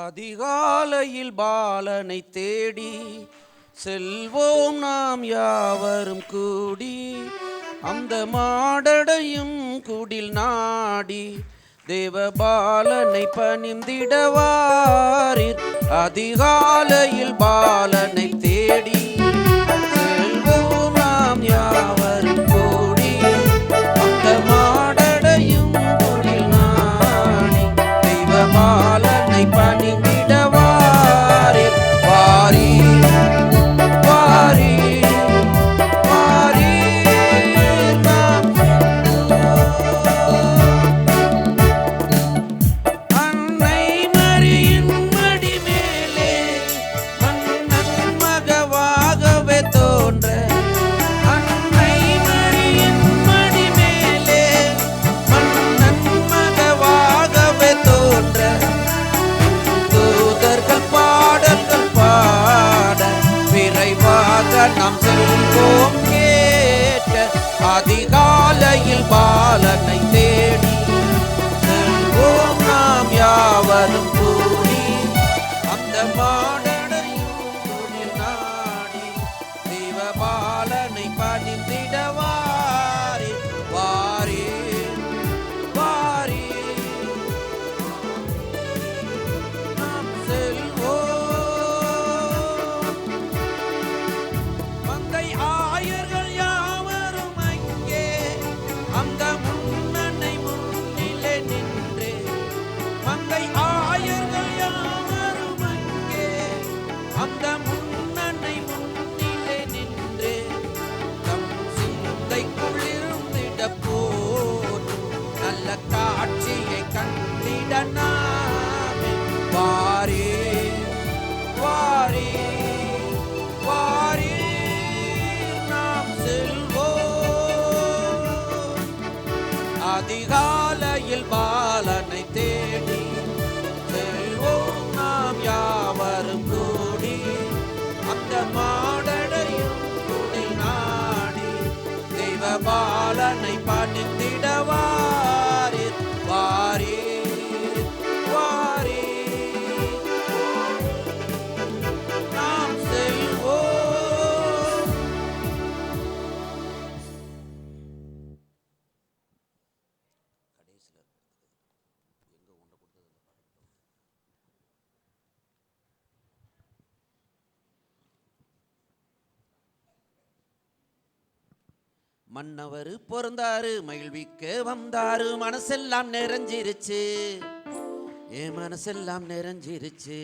அதிகாலையில் பாலனை தேடி செல்வோம் நாம் யாவரும் கூடி, அந்த மாடடையும் குடில் நாடி தேவபாலனை பணிந்திடவாரீர். அதிகாலையில் பாலனை தேடி செல்வோம் நாம் யாவரும் கூடி, அந்த மாடடையும் குடில் நாடி தேவபாலனை பணிந்திடவாரீர். வாரீர் வாரீர் வாரீர் நாம் அன்னை மரியின் மடி மேலே மன்னன் மகவாகவே தோன்ற, அன்னை மரியின் மடி மேலே மன்னன் மகவாகவே தோன்ற, தூதர்கள் பாடல்கள் பாட விரைவாக நாம் செல்வோம் கேட்க. அதிகாலையில் பாலனை தேடி செல்வோம் நாம் யாவரும் கூடி, அந்த மாடடையும் குடில் நாடி தேவபாலனை பணிந்திடவாரீர். வாரீர் வாரீர் நாம் செல்வோம். மந்தை ஆயர்கள் யாவரும் அங்கே அந்த முன்னனை முன்னிலே நின்று, மந்தை ஆயர்கள் யாவரும் அங்கே அந்த முன்னனை முன்னிலே நின்று, தம் சிந்தைக்குள் இருந்திட போதும் நல்ல காட்சியை கண்டிட நாமே. வாரீர் வாரீர் வாரீர் நாம் செல்வோம். அதிகாலையில் பாலனை தேடி செல்வோம் நாம் யாவரும் கூடி, அந்த மாடடையும் குடில் நாடி தெய்வபாலனை பணிந்திடவாரீர். வாரீர் வாரீர் நாம் செல்வோம். மன்னவர் பிறந்தாரு, மகிழ்விக்க வந்தாரு, மனசெல்லாம் நிறைஞ்சிருச்சு, என் மனசெல்லாம் நிறைஞ்சிருச்சு.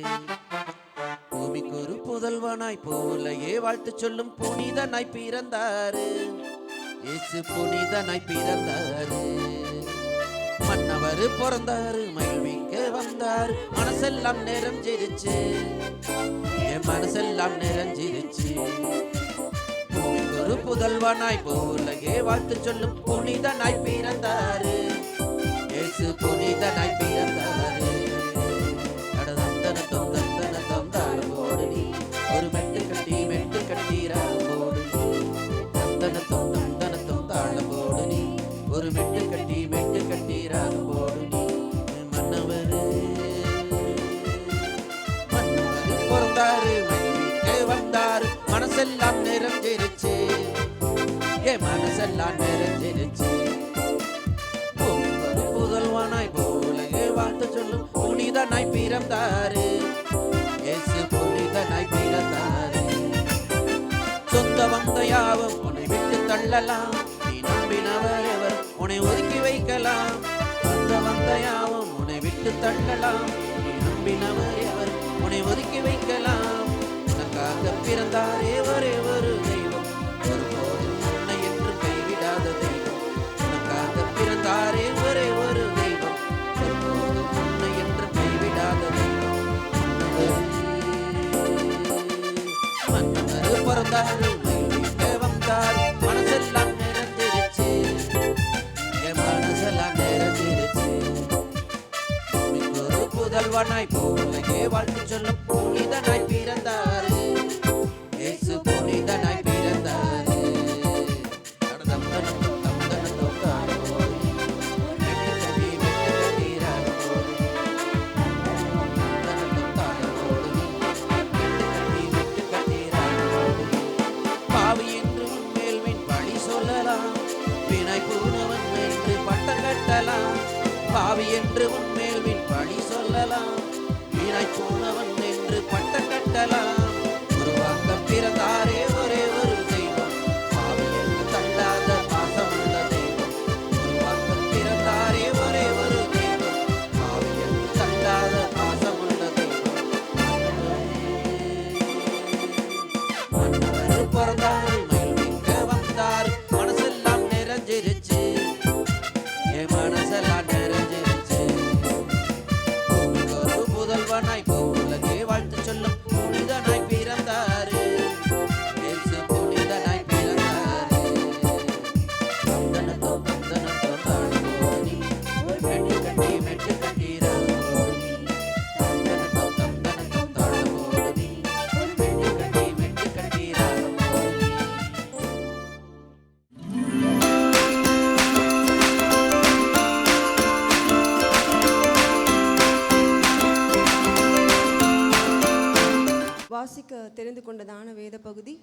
பூமிக்கு ஒரு புதல்வனாய் போலையே வாழ்த்து சொல்லும் புனிதனாய் பிறந்தாரு, இயேசு புனிதனாய் பிறந்தாரு. மன்னவர் பிறந்தாரு, மகிழ்விக்க வந்தாரு, மனசெல்லாம் நிறைஞ்சிருச்சு, என் மனசெல்லாம் நிறைஞ்சிருச்சு. பூமிக்கு ஒரு புதல்வனாய் போலையே வாழ்த்து சொல்லும் புனிதனாய் பிறந்தாரு, இயேசு புனிதனாய் பிறந்தாரு. ஒரு மெட்டு கட்டி மெட்டு கட்டீரோடு தந்தனத்தும் தந்தனத்தும் தாழம்போடு நீ, ஒரு மெட்டு கட்டி மெட்டு கட்டீரோடு நீ. மன்னவர் பிறந்தாரு, மகிழ்விக்க வந்தாரு, மனசெல்லாம் நிறைஞ்சிருச்சு, என் மனசெல்லாம் நிறைஞ்சிருச்சு. ஒரு புதல்வனாய் போலையே வாழ்த்து சொல்லும் புனிதனாய் பிறந்தாரு, இயேசு புனிதனாய் பிறந்தாரு. சொந்த வந்த யாவும் உன்னை விட்டு தள்ளலாம், நீ நம்பினவர் எவர் உன்னை ஒதுக்கி வைக்கலாம். சொந்த வந்த யாவும் உன்னை விட்டு தள்ளலாம், நீ நம்பினவர் எவர் உன்னை ஒதுக்கி வைக்கலாம். உனக்காக பிறந்தாரே ஒரே ஒரு தெய்வம், ஒருபோதும் உன்னை என்று கைவிடாத தெய்வம். உனக்காக பிறந்தாரே ஒரே ஒரு தெய்வம், ஒருபோதும் உன்னை என்று கைவிடாத தெய்வம். மன்னவர் பிறந்தாரு, மகிழ்விக்க வந்தாரு, மனசெல்லாம் நிறைஞ்சிருச்சு, என் மனசெல்லாம் நிறைஞ்சிருச்சு. ஒரு புதல்வனாய் போலையே வாழ்த்து சொல்லும் புனிதனாய் பிறந்தாரு, இயேசு புனிதனாய் பிறந்தாரு. பாவி என்று உன்மேல்வின் பழி சொல்லலாம், வினை பூனவன் என்று பட்டம் கட்டலாம். பாவி என்று உன்மேல்வின் பழி சொல்லலாம், வினை பூனவன் என்று பட்டம் கட்டலாம். உருவாக்க பிறந்தாரே ஒரே ஒரு தெய்வம், பாவி என்று தள்ளாத பாசமுள்ள தெய்வம். உருவாக்க பிறந்தாரே ஒரே ஒரு தெய்வம், பாவி என்று தள்ளாத பாசமுள்ள தெய்வம். மன்னவர் பிறந்தாரு, மகிழ்விக்க வந்தாரு, மனசெல்லாம் நிறைஞ்சிருச்சு, என் மனசெல்லாம் நிறைஞ்சிருச்சு. பூமிக்கு ஒரு புதல்வனாய் போலையே வாழ்த்து சொல்லும் புனிதனாய் பிறந்தாரு, இயேசு புனிதனாய் பிறந்தாரு. தந்தனத்தும் தந்தனத்தும் தாழ்வோடு நீ, ஒரு மெட்டு கட்டி மெட்டு கட்டீரோடு நீ. தந்தனத்தும் தந்தனத்தும் தாழ்வோடு நீ, ஒரு மெட்டு கட்டி மெட்டு கட்டீரோடு நீ. வாசிக்க தெரிந்து கொண்டதான வேத பகுதி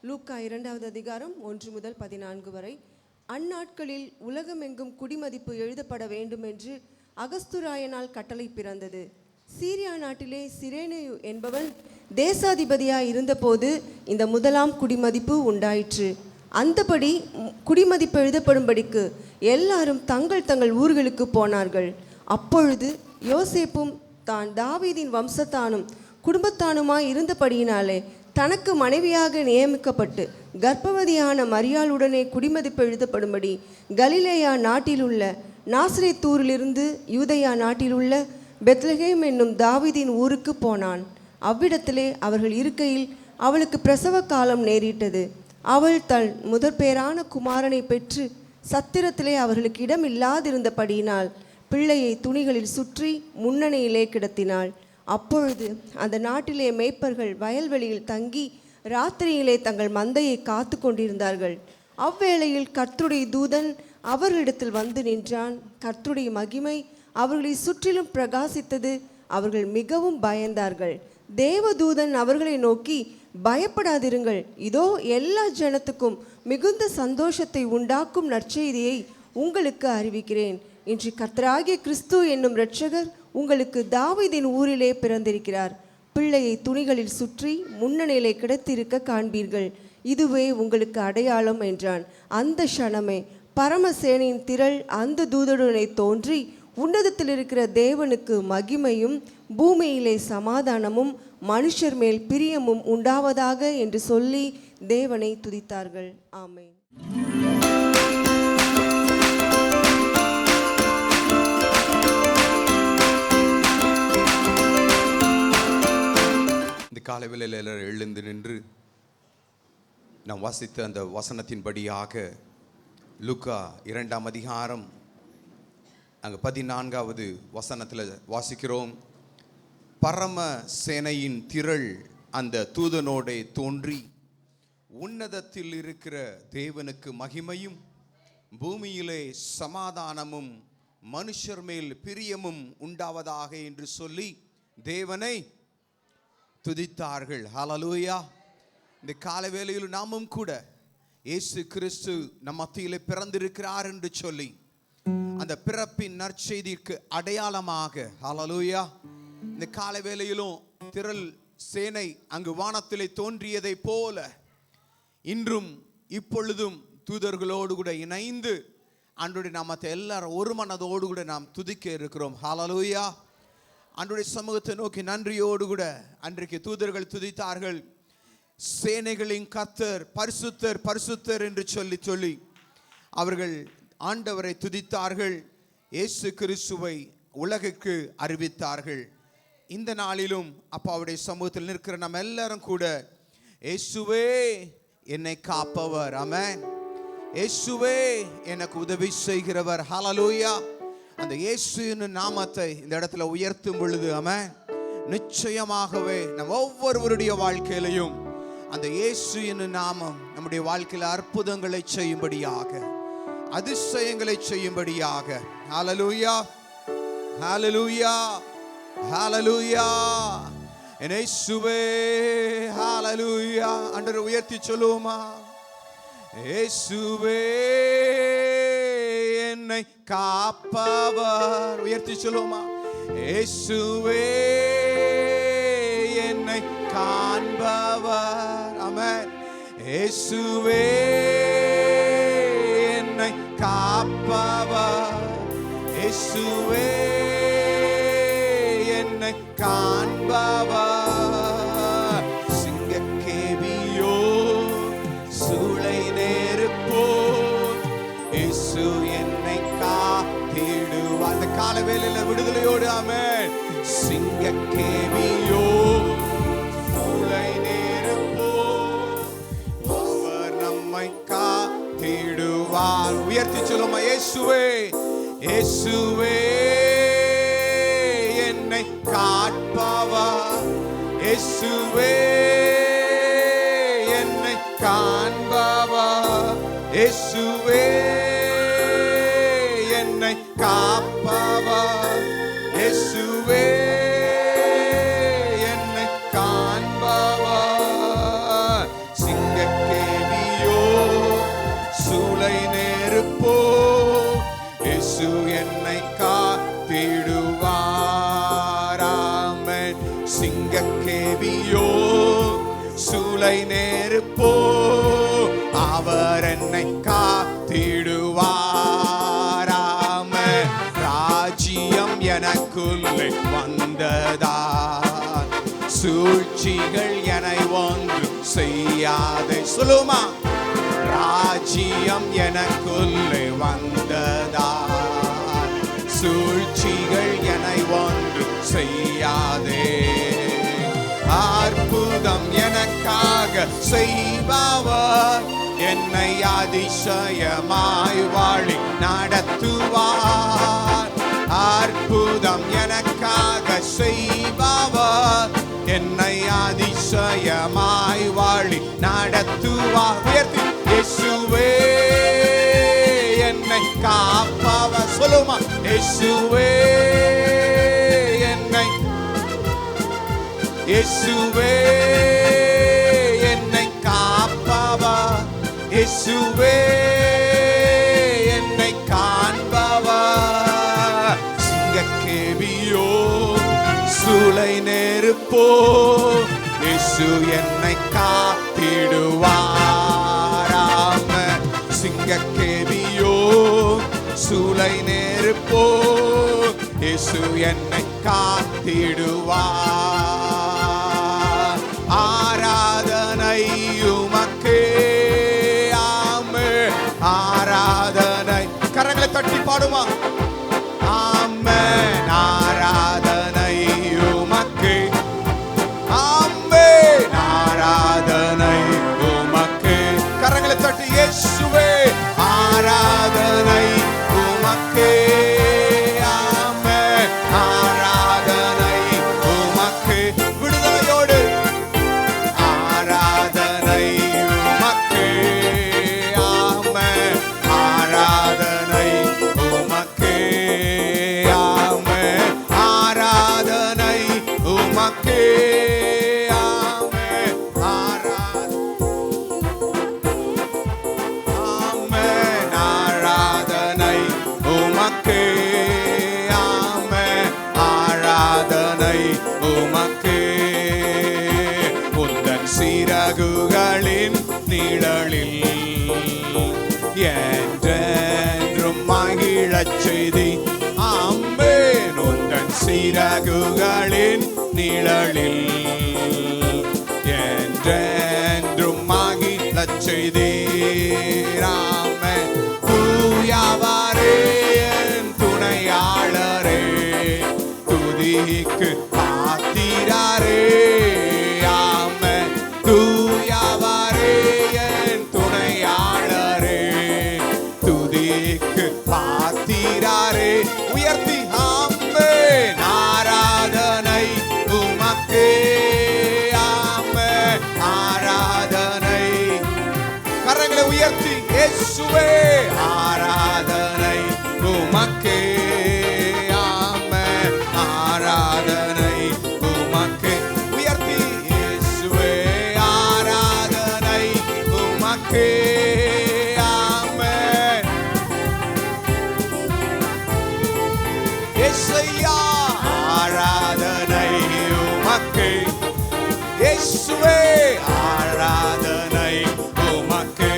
லூக்கா 2வது அதிகாரம் 1 முதல் 14 வரை. அந்நாட்களில் உலகமெங்கும் குடிமதிப்பு எழுதப்பட வேண்டும் என்று அகஸ்துராயனால் கட்டளை பிறந்தது. சீரியா நாட்டிலே சிரேனேயு என்பவன் தேசாதிபதியாய் இருந்தபோது இந்த முதலாம் குடிமதிப்பு உண்டாயிற்று. அந்தபடி குடிமதிப்பு எழுதப்படும்படிக்கு எல்லாரும் தங்கள் தங்கள் ஊர்களுக்கு போனார்கள். அப்பொழுது யோசேப்பும் தான் தாவீதின் வம்சத்தானும் குடும்பத்தானுமாய் இருந்தபடியினாலே தனக்கு மனைவியாக நியமிக்கப்பட்டு கர்ப்பவதியான மரியாளுடனே குடிமதிப்பு எழுதப்படும்படி கலிலேயா நாட்டிலுள்ள நாசரேத்தூரிலிருந்து யூதேயா நாட்டிலுள்ள பெத்லகேம் என்னும் தாவீதின் ஊருக்கு போனான். அவ்விடத்திலே அவர்கள் இருக்கையில் அவளுக்கு பிரசவ காலம் நேரிட்டது. அவள் தன் முதற்பேரான குமாரனை பெற்று சத்திரத்திலே அவர்களுக்கு இடம் இல்லாதிருந்தபடியினால் பிள்ளையை துணிகளில் சுற்றி முன்னணியிலே கிடத்தினாள். அப்பொழுது அந்த நாட்டிலே மேய்ப்பர்கள் வயல்வெளியில் தங்கி ராத்திரியிலே தங்கள் மந்தையை காத்து கொண்டிருந்தார்கள். அவ்வேளையில் கர்த்தருடைய தூதன் அவர்களிடத்தில் வந்து நின்றான். கர்த்தருடைய மகிமை அவர்களை சுற்றிலும் பிரகாசித்தது. அவர்கள் மிகவும் பயந்தார்கள். தேவதூதன் அவர்களை நோக்கி, பயப்படாதிருங்கள், இதோ எல்லா ஜனத்துக்கும் மிகுந்த சந்தோஷத்தை உண்டாக்கும் நற்செய்தியை உங்களுக்கு அறிவிக்கிறேன். இன்று கர்த்தராகிய கிறிஸ்து என்னும் இரட்சகர் உங்களுக்கு தாவீதின் ஊரிலே பிறந்திருக்கிறார். பிள்ளையை துணிகளில் சுற்றி முன்னணியிலே கிடத்திருக்க காண்பீர்கள். இதுவே உங்களுக்கு அடையாளம் என்றான். அந்த க்ஷணமே பரமசேனையின் திரள் அந்த தூதனுடனே தோன்றி, உன்னதத்தில் இருக்கிற தேவனுக்கு மகிமையும் பூமியிலே சமாதானமும் மனுஷர் மேல் பிரியமும் உண்டாவதாக என்று சொல்லி தேவனை துதித்தார்கள். ஆமென். இந்த காலை வேளையில் எல்லாரும் எழுந்து நின்று நாம் வாசித்த அந்த வசனத்தின்படியாக லூக்கா 2ஆம் அதிகாரம் அங்கே 14வது வசனத்தில் வாசிக்கிறோம். பரம சேனையின் திரள் அந்த தூதனோடே தோன்றி, உன்னதத்தில் இருக்கிற தேவனுக்கு மகிமையும் பூமியிலே சமாதானமும் மனுஷர் மேல் பிரியமும் உண்டாவதாக என்று சொல்லி தேவனை துதித்தார்கள். ஹல்லேலூயா. இந்த காலை வேளையில் நாமும் கூட இயேசு கிறிஸ்து நம் மத்தியிலே பிறந்திருக்கிறார் என்று சொல்லி அந்த பிறப்பின் நற்செய்திக்கு அடையாளமாக, ஹல்லேலூயா, இந்த காலை வேளையிலும் திரள் சேனை அங்கு வானத்திலே தோன்றியதை போல இன்றும் இப்பொழுதும் தூதர்களோடு கூட இணைந்து ஆண்டவருடைய நாமத்தை எல்லாரும் ஒரு மனதோடு கூட நாம் துதிக்க இருக்கிறோம். ஹல்லேலூயா. ஆண்டவருடைய சமூகத்தை நோக்கி நன்றியோடு கூட அன்றைக்கு தூதர்கள் துதித்தார்கள். சேனைகளின் கர்த்தர் பரிசுத்தர் பரிசுத்தர் என்று சொல்லி சொல்லி அவர்கள் ஆண்டவரை துதித்தார்கள். இயேசு கிறிஸ்துவை உலகுக்கு அறிவித்தார்கள். இந்த நாளிலும் அப்பாவுடைய சமூகத்தில் நிற்கிற நம்ம எல்லாரும் கூட இயேசுவே என்னை காப்பவர், ஆமென், இயேசுவே எனக்கு உதவி செய்கிறவர், ஹல்லேலூயா, அந்த இயேசுவின் நாமத்தை இந்த இடத்துல உயர்த்தும் பொழுது, ஆமென், நிச்சயமாகவே நம் ஒவ்வொருவருடைய வாழ்க்கையிலையும் அந்த இயேசுவின் நாமம் நம்முடைய வாழ்க்கையில் அற்புதங்களை செய்யும்படியாக, அதிசயங்களை செய்யும்படியாக, ஹல்லேலூயா, ஹல்லேலூயா, ஹல்லேலூயா, இயேசுவே, ஹல்லேலூயா. ஆண்டவரை உயர்த்தி சொல்லுவோமா? இயேசுவே என்னை காப்பவர், உயர்த்தி சொல்லுவோமா? இயேசுவே என்னை காண்பவர், ஆமென், இயேசுவே என்னை காப்பவர், இயேசுவே என்னை காண்பவர், சிங்கக்கேபியோ சூளை நெருப்போ இயேசு என்னை காத்திடுவார். அந்த கால வேளையில விடுதலையோடு, ஆமென், சிங்கக்கேபியோ சூளை நெருப்போ அவர் நம்மை காத்திடுவார். உயர்த்தி சொல்லுமா? இயேசுவே, இயேசுவே என்னை காப்பவர், இயேசுவே என்னை காண்பவர், இயேசுவே என்னை காப்பவர், இயேசுவே என்னை காண்பவர், சிங்கக்கேபியோ சூளை நெருப்போ இயேசு என்னை காத்திடுவார், ஆமென், சிங்கக்கேபியோ சூளை நெருப்போ அவர் என்னை காத்திடுவார், ஆமென், ராஜ்யம் எனக்குள்ளே வந்ததால் சூழ்ச்சிகள் என்னை ஒன்றும் செய்யாதே. சொல்லுமா? ராஜ்யம் எனக்குள்ளே வந்ததால் சூழ்ச்சிகள் என்னை ஒன்றும் செய்யாதே. அற்புதம் எனக்காக செய்பவர் என்னை அதிசயமாய் வாழி நடத்துவார். அற்புதம் எனக்காக செய்பவர் என்னை அதிசயமாய் வாழி நடத்துவார். உயர்த்தி இயேசுவே என்னை காப்பவர். சொல்லுமா? இயேசுவே என்னை, இயேசுவே என்னை காப்பவர், இயேசுவே என்னை காண்பவர், சிங்கக்கேபியோ சூளை நெருப்போ இயேசு என்னை காத்திடுவார், சூளை நெருப்போ இயேசு என்னை காத்திடுவார். ஆராதனை உமக்கே, ஆமென். ஆராதனை, கரங்களை தட்டி பாடுமா? ஆமென். ஆராதனை உமக்கே, ஆமென். ஆராதனை உமக்கே, கரங்களை தட்டி இயேசுவே ஆராதனை உமக்கே, ஆமென். ஆராதனை உமக்கே, விடுதலையோடு ஆராதனை உமக்கே, ஆமென். ஆராதனை உமக்கே, ஆமென். ஆராதனை உமக்கே, ஆமென். ஆமென். ஆராதனை உமக்கே, ஆமென். ஆராதனை உமக்கே. உந்தன் சிறகுகளின் நிழலில் என்றென்றும் மகிழச் செய்தி. ஆமென். உந்தன் சிறகுகளின் நிழலில் என்றென்றும் மகிழச் செய்தீர். ஆமென். தூயவரே என் துணையாளரே, துதிக்கு பாத்திரரே. ஆமென். தூயவரே என் துணையாளரே, துதிக்கு பாத்திரரே. உயர்த்தி ஆமென். ஆராதனை உமக்கே, ஆமென். ஆராதனை, கரங்களை உயர்த்தி இயேசுவே ஆராதனை உமக்கே, ஆமென். ஆராதனை உமக்கே, உயர்த்தி இயேசுவே ஆராதனை உமக்கே, ஆமென். இயேசுயா ஆராதனை உமக்கே, இயேசுவே ஆராதனை உமக்கே.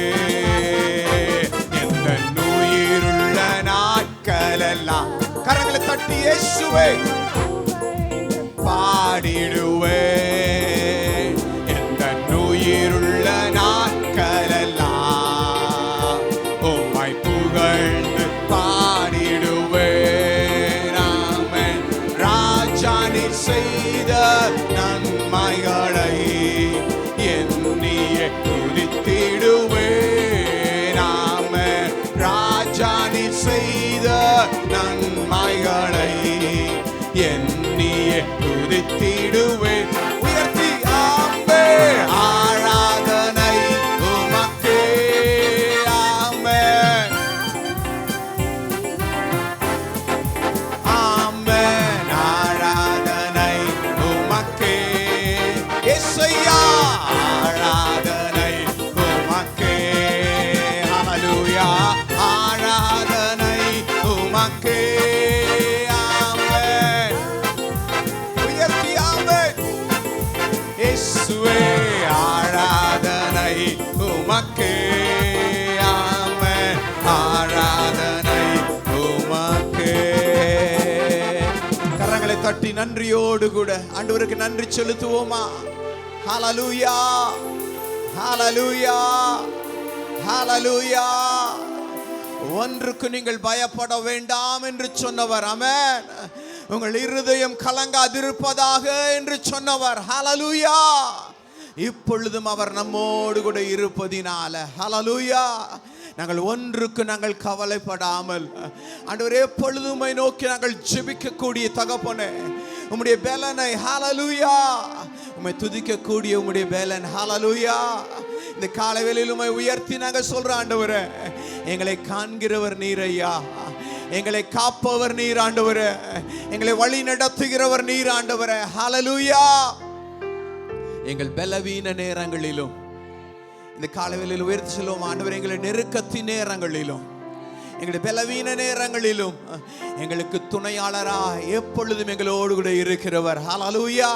எந்த உயிருள்ள நாட்களெல்லாம் கரங்களை தட்டி இயேசுவே பாடிடுவே. எந்த உயிருள்ள நாட்களெல்லாம் உம்மை புகழ்ந்து பாடிடுவே. ஆமென். ராஜா நீர் செய்த நன்மைகளை எண்ணியே துதித்திடுவே. ஆமென். ராஜா நீர் செய்த நன்மைகளை எண்ணியே துதித்திடுவே. உயர்த்தி ஆமென். ஆராதனை உமக்கே, ஆமென். ஆமென். ஆராதனை உமக்கே, இயேசுயா ஆராதனை உமக்கே. ஹல்லேலூயா. ஆராதனை உமக்கே, ஆமென். உயர்த்தி ஆமென். இயேசுவே ஆராதனை உமக்கே, ஆமென். ஆராதனை உமக்கே. கரங்களை தட்டி நன்றியோடு கூட ஆண்டவருக்கு நன்றி செலுத்துவோமா? ஹல்லேலூயா, ஹல்லேலூயா, ஹல்லேலூயா. ஒன்றுக்கு நீங்கள் பயப்பட வேண்டாம் என்று சொன்னவர். ஆமென். உங்கள் இருதயம் கலங்காதிருப்பதாக என்று சொன்னவர். ஹல்லேலூயா. இப்பொழுதும் அவர் நம்மோடு கூட இருப்பதினால ஹல்லேலூயா நாங்கள் ஒன்றுக்கு நாங்கள் கவலைப்படாமல் ஆண்டவரே எப்பொழுதுமை நோக்கி நாங்கள் ஜெபிக்கக்கூடிய தகப்பனே உம்முடைய பெலனை ஹல்லேலூயா உம்மை துதிக்கக்கூடிய உம்முடைய பெலன் ஹல்லேலூயா இந்த காலை வேளையில் உம்மை உயர்த்தி நாங்கள் சொல்றோம் ஆண்டவரே எங்களை காண்கிறவர் நீர் ஐயா எங்களை காப்பவர் நீர் ஆண்டவரே எங்களை வழி நடத்துகிறவர் நீர் ஆண்டவரே ஹல்லேலூயா எங்கள் பலவீன நேரங்களிலும் இந்த காலைவேளையில் உயர்த்தி சொல்லுவோம் ஆண்டவரே எங்களை நெருக்கத்தின் நேரங்களிலும் எங்களுடைய பலவீன நேரங்களிலும் எங்களுக்கு துணையாளராய் எப்பொழுதும் எங்களோடு கூட இருக்கிறவர் ஹல்லேலூயா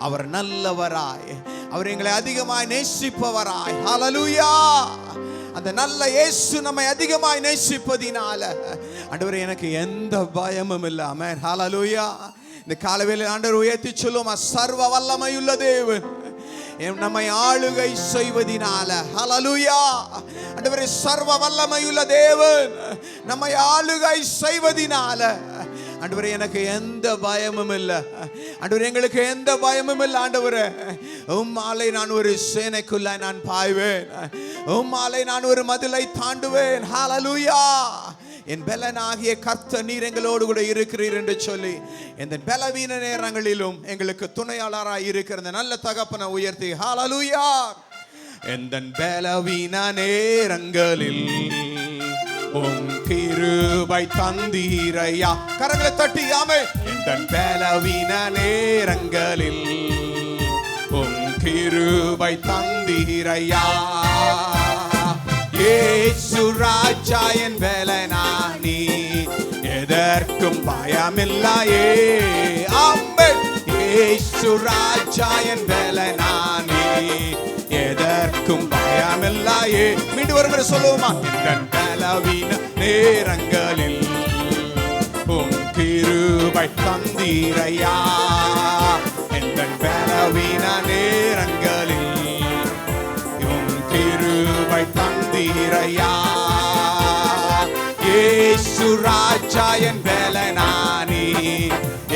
அவர் நல்லவராய் அவர் எங்களை அதிகமாய் நேசிப்பவராய் ஹல்லேலூயா அந்த நல்ல இயேசு நம்மை அதிகமாய் நேசிப்பதினால ஆண்டவரே எனக்கு எந்த பயமும் இல்லை. ஆமென். ஹல்லேலூயா. இந்த காலவேளை ஆண்டவர் உயர்த்தி சொல்லுவோம், சர்வ வல்லமையுள்ள தேவன் நம்மை ஆளுகை செய்வதினால. ஹல்லேலூயா. ஆண்டவரே சர்வ வல்லமையுள்ள தேவன் நம்மை ஆளுகை செய்வதினால ஆண்டவரே எனக்கு எந்த பயமும் இல்லை. ஆண்டவரே எங்களுக்கு எந்த பயமும் இல்லை. ஆண்டவரே உம்மாலை நான் ஒரு சேனைக்குள்ள நான் பாய்வேன், உம்மாலை நான் ஒரு மதிலை தாண்டுவேன். ஹல்லேலூயா. என் பலனாகிய கர்த்தர் நீர் எங்களோடு கூட இருக்கிறீர் என்று சொல்லி இந்த பலவீன நேரங்களிலும் எங்களுக்கு துணையாளராய் இருக்கிற நல்ல தகப்பனை உயர்த்தி ஹல்லேலூயா. இந்த பலவீன நேரங்களில் உம் கிருபை தந்தீரையா. கரங்களை தட்டி ஆமென். இந்த பலவீன நேரங்களில் உம் கிருபை தந்தீரையா. இயேசு ராஜா என் பலனானி, எதற்கும் பயமில்லையே. ஆமென். இயேசு ராஜா என் பலனானி, எதற்கும் பயமில்லையே. மீண்டும் ஒருமுறை சொல்லுவோமா? இந்த பலவீன நேரங்களில் உம் கிருபை தந்தீரையா. இந்த பலவீன நேரங்களில் உம் கிருபை தந்தீரையா. இயேசு ராஜா என் பலனானி,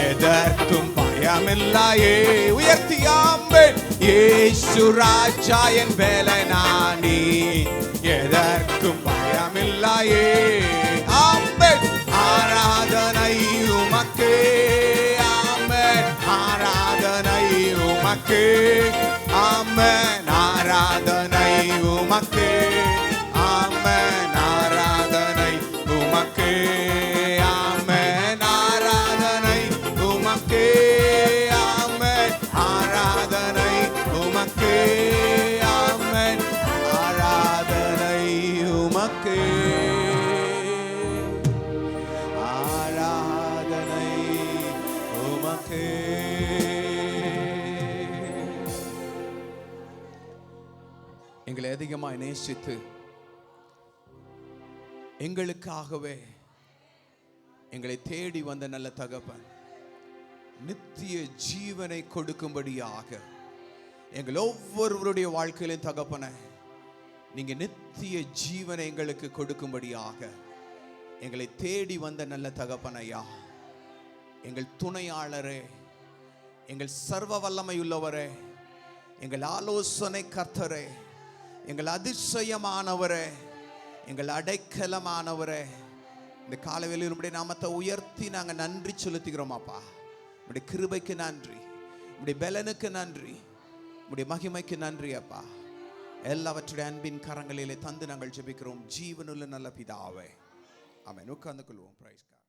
எதற்கும் பயமில்லையே. உயர்த்தி ஆமென். இயேசு ராஜா என் பலனானி, எதற்கும் பயமில்லையே. ஆமென். ஆராதனை உமக்கே. ஆமென். ஆராதனை உமக்கே. ஆமென். ஆராதனை உமக்கே. ஆமென். ஆராதனை உமக்கே. ஆமென். ஆராதனை உமக்கே. ஆமென். ஆராதனை உமக்கே. ஆமென். ஆராதனை உமக்கே. ஆராதனை உமக்கே. எங்களை அதிகமாய் நேசித்து எங்களுக்காகவே எங்களை தேடி வந்த நல்ல தகப்பன் நித்திய ஜீவனை கொடுக்கும்படியாக எங்கள் ஒவ்வொருவருடைய வாழ்க்கையிலும் தகப்பனை நீங்க நித்திய ஜீவனை எங்களுக்கு கொடுக்கும்படியாக எங்களை தேடி வந்த நல்ல தகப்பனையா, எங்கள் துணையாளரே, எங்கள் சர்வ வல்லமையுள்ளவரே, எங்கள் ஆலோசனை கர்த்தரே, எங்கள் அதிசயமானவரே, எங்கள் அடைக்கலமானவரே, இந்த காலவேளையில் உம்முடைய நாமத்தை உயர்த்தி நாங்கள் நன்றி செலுத்துகிறோம் அப்பா. உம்முடைய கிருபைக்கு நன்றி, உம்முடைய பலனுக்கு நன்றி, உம்முடைய மகிமைக்கு நன்றி அப்பா. எல்லாவற்றுடைய அன்பின் கரங்களிலே தந்து நாங்கள் ஜெபிக்கிறோம் ஜீவனுள்ள நல்ல பிதாவே. ஆமென். உட்கார்ந்து கொள்வோம். Praise God.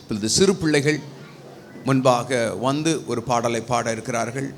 இப்பொழுது சிறு பிள்ளைகள் முன்பாக வந்து ஒரு பாடலை பாட இருக்கிறார்கள்.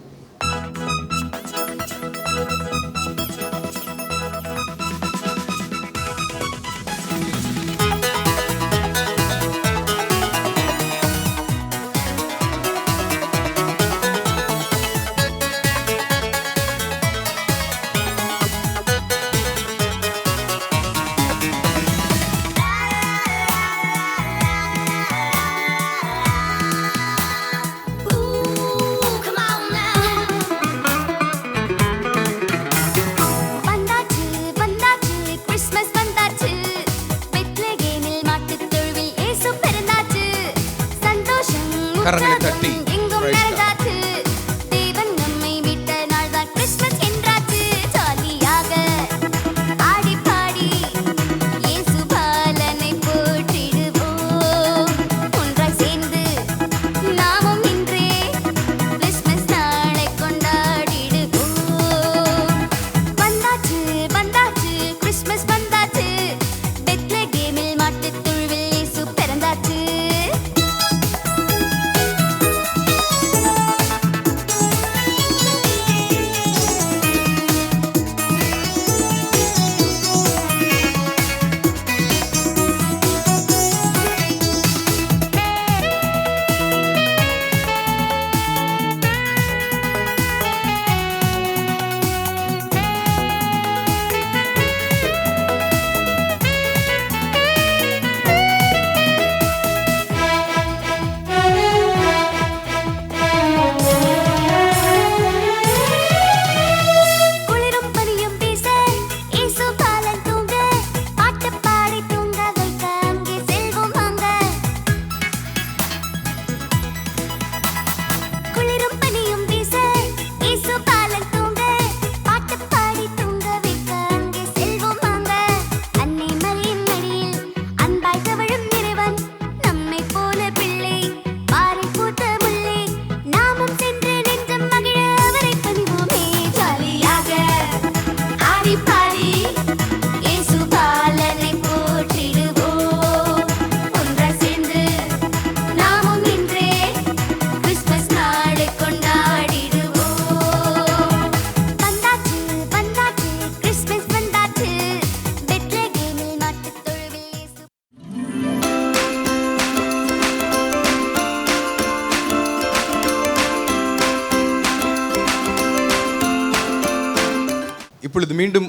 இப்பொழுது மீண்டும்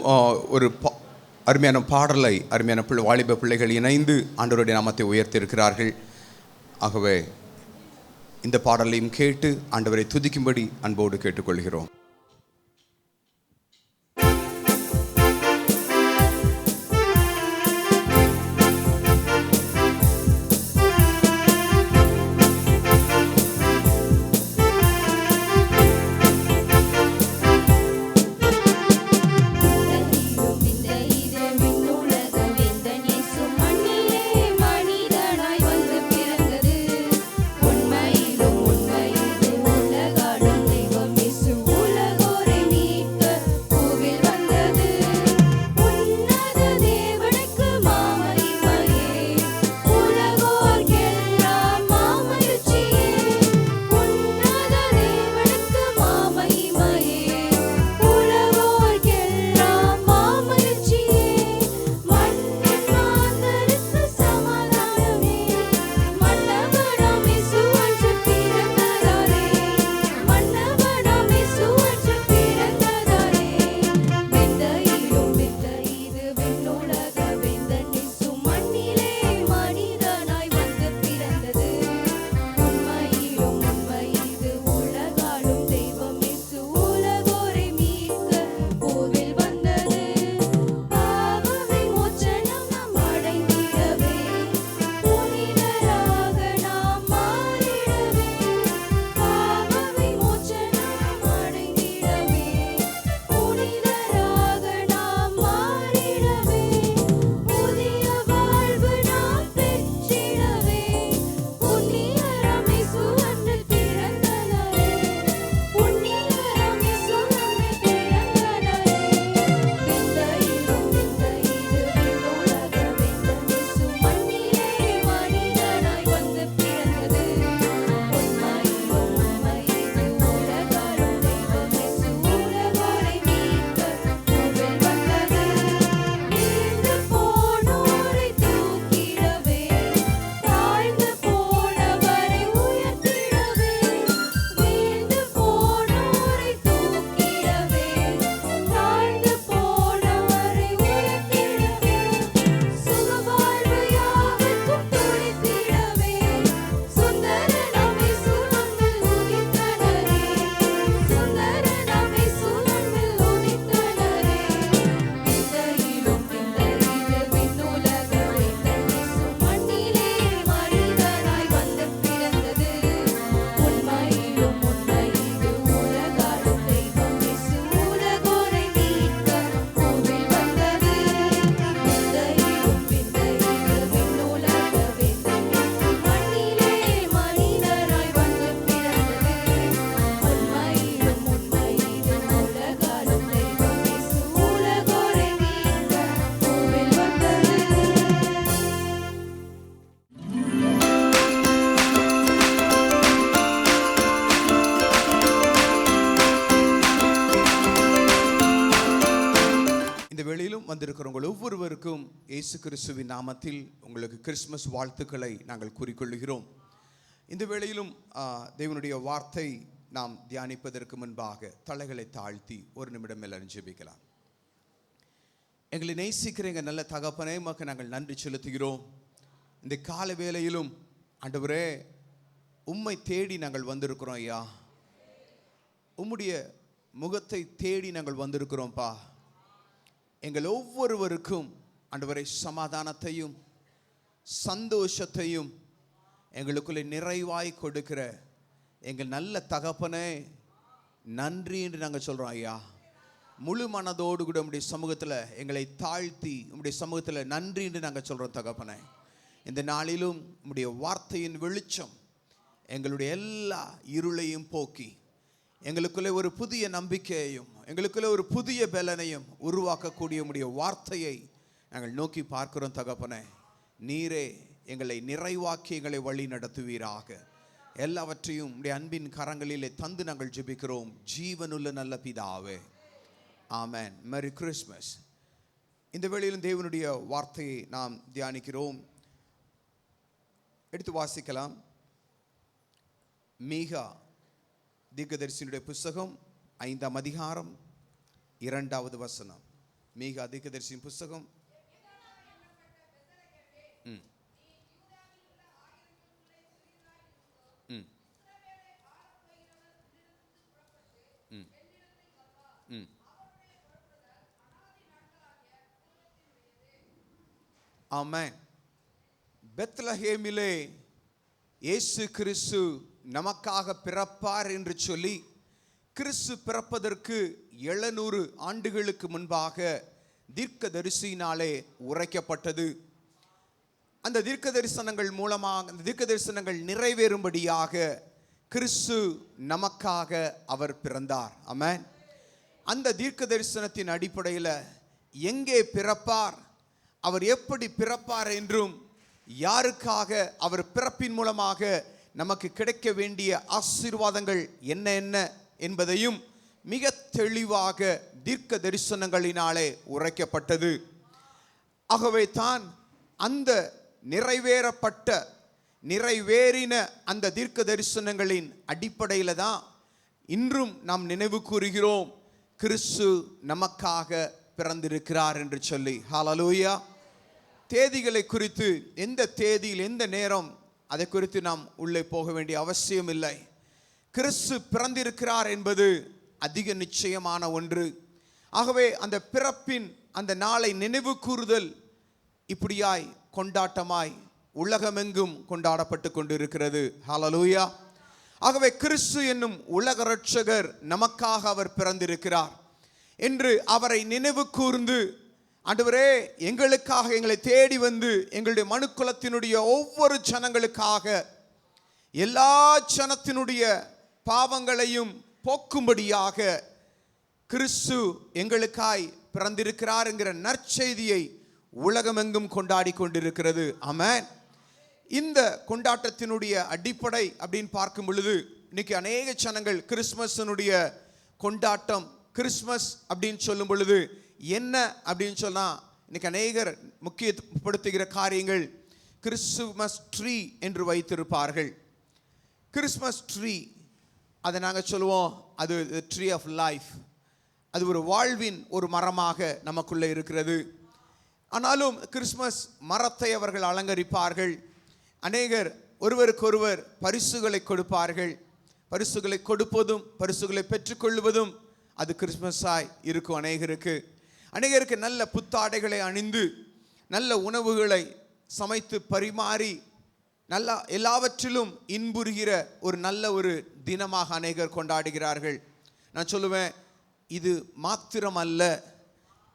ஒரு அருமையான பாடலை அருமையான வாலிப பிள்ளைகள் இணைந்து ஆண்டவருடைய நாமத்தை உயர்த்தியிருக்கிறார்கள். ஆகவே இந்த பாடலையும் கேட்டு ஆண்டவரை துதிக்கும்படி அன்போடு கேட்டுக்கொள்கிறோம். வந்திருக்கிறவங்க ஒவ்வொருவருக்கும் இயேசு கிறிஸ்துவின் நாமத்தில் உங்களுக்கு கிறிஸ்துமஸ் வாழ்த்துக்களை நாங்கள் கூறிக்கொள்கிறோம். இந்த வேளையிலும் தேவனுடைய வார்த்தை நாம் தியானிப்பதற்கு முன்பாக தலைகளை தாழ்த்தி ஒரு நிமிடம் எல்லாரும் ஜெபிக்கலாம். எங்களை நேசிக்கிற எங்கள் நல்ல தகப்பனே, உமக்கு நாங்கள் நன்றி செலுத்துகிறோம். இந்த கால வேளையிலும் ஆண்டவரே உம்மை தேடி நாங்கள் வந்திருக்கிறோம் ஐயா. உம்முடைய முகத்தை தேடி நாங்கள் வந்திருக்கிறோம்ப்பா. எங்கள் ஒவ்வொருவருக்கும் ஆண்டவரே சமாதானத்தையும் சந்தோஷத்தையும் எங்களுக்குள்ளே நிறைவாய் கொடுக்கிற எங்கள் நல்ல தகப்பனே நன்றி என்று நாங்கள் சொல்கிறோம் ஐயா. முழு மனதோடு கூட உம்முடைய சமூகத்தில் எங்களை தாழ்த்தி உம்முடைய சமூகத்தில் நன்றி என்று நாங்கள் சொல்கிறோம் தகப்பனே. இந்த நாளிலும் உம்முடைய வார்த்தையின் வெளிச்சம் எங்களுடைய எல்லா இருளையும் போக்கி எங்களுக்குள்ளே ஒரு புதிய நம்பிக்கையையும் எங்களுக்குள்ளே ஒரு புதிய பலனையும் உருவாக்கக்கூடிய உம்முடைய வார்த்தையை நாங்கள் நோக்கி பார்க்கிறோம் தகப்பனே. நீரே எங்களை நிறைவாக்கி எங்களை வழி நடத்துவீராக. எல்லாவற்றையும் உம்முடைய அன்பின் கரங்களிலே தந்து நாங்கள் ஜெபிக்கிறோம் ஜீவனுள்ள நல்ல பிதாவே, ஆமென். Merry Christmas. இந்த வேளையிலும் தேவனுடைய வார்த்தையை நாம் தியானிக்கிறோம். எடுத்து வாசிக்கலாம். மீகா தீர்க்கதரிசியினுடைய புஸ்தகம் 5ஆம் அதிகாரம் 2வது வசனம். மீகா தீர்க்கதரிசியின் புஸ்தகம் ஆமென். பெத்லஹேமிலே இயேசு கிறிஸ்து நமக்காக பிறப்பார் என்று சொல்லி கிறிஸ்து பிறப்பதற்கு 700 ஆண்டுகளுக்கு முன்பாக தீர்க்கதரிசியினாலே உரைக்கப்பட்டது. அந்த தீர்க்க தரிசனங்கள் மூலமாக, அந்த தீர்க்க தரிசனங்கள் நிறைவேறும்படியாக கிறிஸ்து நமக்காக அவர் பிறந்தார். ஆமென். அந்த தீர்க்க தரிசனத்தின் அடிப்படையில் எங்கே பிறப்பார், அவர் எப்படி பிறப்பார் என்றும், யாருக்காக அவர் பிறப்பின் மூலமாக நமக்கு கிடைக்க வேண்டிய ஆசீர்வாதங்கள் என்ன என்ன என்பதையும் மிக தெளிவாக தீர்க்க தரிசனங்களினாலே உரைக்கப்பட்டது. ஆகவே தான் அந்த நிறைவேறின அந்த தீர்க்க தரிசனங்களின் அடிப்படையில் தான் இன்றும் நாம் நினைவு கூறுகிறோம், கிறிஸ்து நமக்காக பிறந்திருக்கிறார் என்று சொல்லி. ஹல்லேலூயா. தேதிகளை குறித்து, எந்த தேதியில் எந்த நேரம், அதை குறித்து நாம் உள்ளே போக வேண்டிய அவசியம் இல்லை. கிறிஸ்து பிறந்திருக்கிறார் என்பது அதிக நிச்சயமான ஒன்று. ஆகவே அந்த பிறப்பின் அந்த நாளை நினைவு கூறுதல் இப்படியாய் கொண்டாட்டமாய் உலகமெங்கும் கொண்டாடப்பட்டு கொண்டிருக்கிறது. ஹல்லேலூயா. ஆகவே கிறிஸ்து என்னும் உலக இரட்சகர் நமக்காக அவர் பிறந்திருக்கிறார் என்று அவரை நினைவு கூர்ந்து, ஆண்டவரே எங்களுக்காக, எங்களை தேடி வந்து எங்களுடைய மனுக்குலத்தினுடைய ஒவ்வொரு ஜனங்களுக்காக, எல்லா ஜனத்தினுடைய பாவங்களையும் போக்கும்படியாக கிறிஸ்து எங்களுக்காய் பிறந்திருக்கிறார் என்கிற நற்செய்தியை உலகமெங்கும் கொண்டாடி கொண்டிருக்கிறது. ஆமென். இந்த கொண்டாட்டத்தினுடைய அடிப்படை அப்படின்னு பார்க்கும் பொழுது, இன்னைக்கு அநேக ஜனங்கள் கிறிஸ்மஸினுடைய கொண்டாட்டம், கிறிஸ்மஸ் அப்படின்னு சொல்லும் பொழுது என்ன அப்படின்னு சொன்னா, இன்னைக்கு அநேகர் முக்கியப்படுத்துகிற காரியங்கள் கிறிஸ்துமஸ் ட்ரீ என்று வைத்திருப்பார்கள். கிறிஸ்மஸ் ட்ரீ, அதை நாங்கள் சொல்லுவோம், அது ட்ரீ ஆஃப் லைஃப். அது ஒரு வாழ்வின் ஒரு மரமாக நமக்குள்ளே இருக்கிறது. ஆனாலும் கிறிஸ்மஸ் மரத்தை அவர்கள் அலங்கரிப்பார்கள். அநேகர் ஒருவருக்கொருவர் பரிசுகளை கொடுப்பார்கள். பரிசுகளை கொடுப்பதும் பரிசுகளை பெற்றுக்கொள்வதும் அது கிறிஸ்மஸாய் இருக்கும். அநேகருக்கு நல்ல புத்தாடைகளை அணிந்து, நல்ல உணவுகளை சமைத்து பரிமாறி, நல்ல எல்லாவற்றிலும் இன்புறுகிற ஒரு நல்ல ஒரு தினமாக அநேகர் கொண்டாடுகிறார்கள். நான் சொல்லுவேன், இது மாத்திரம் அல்ல,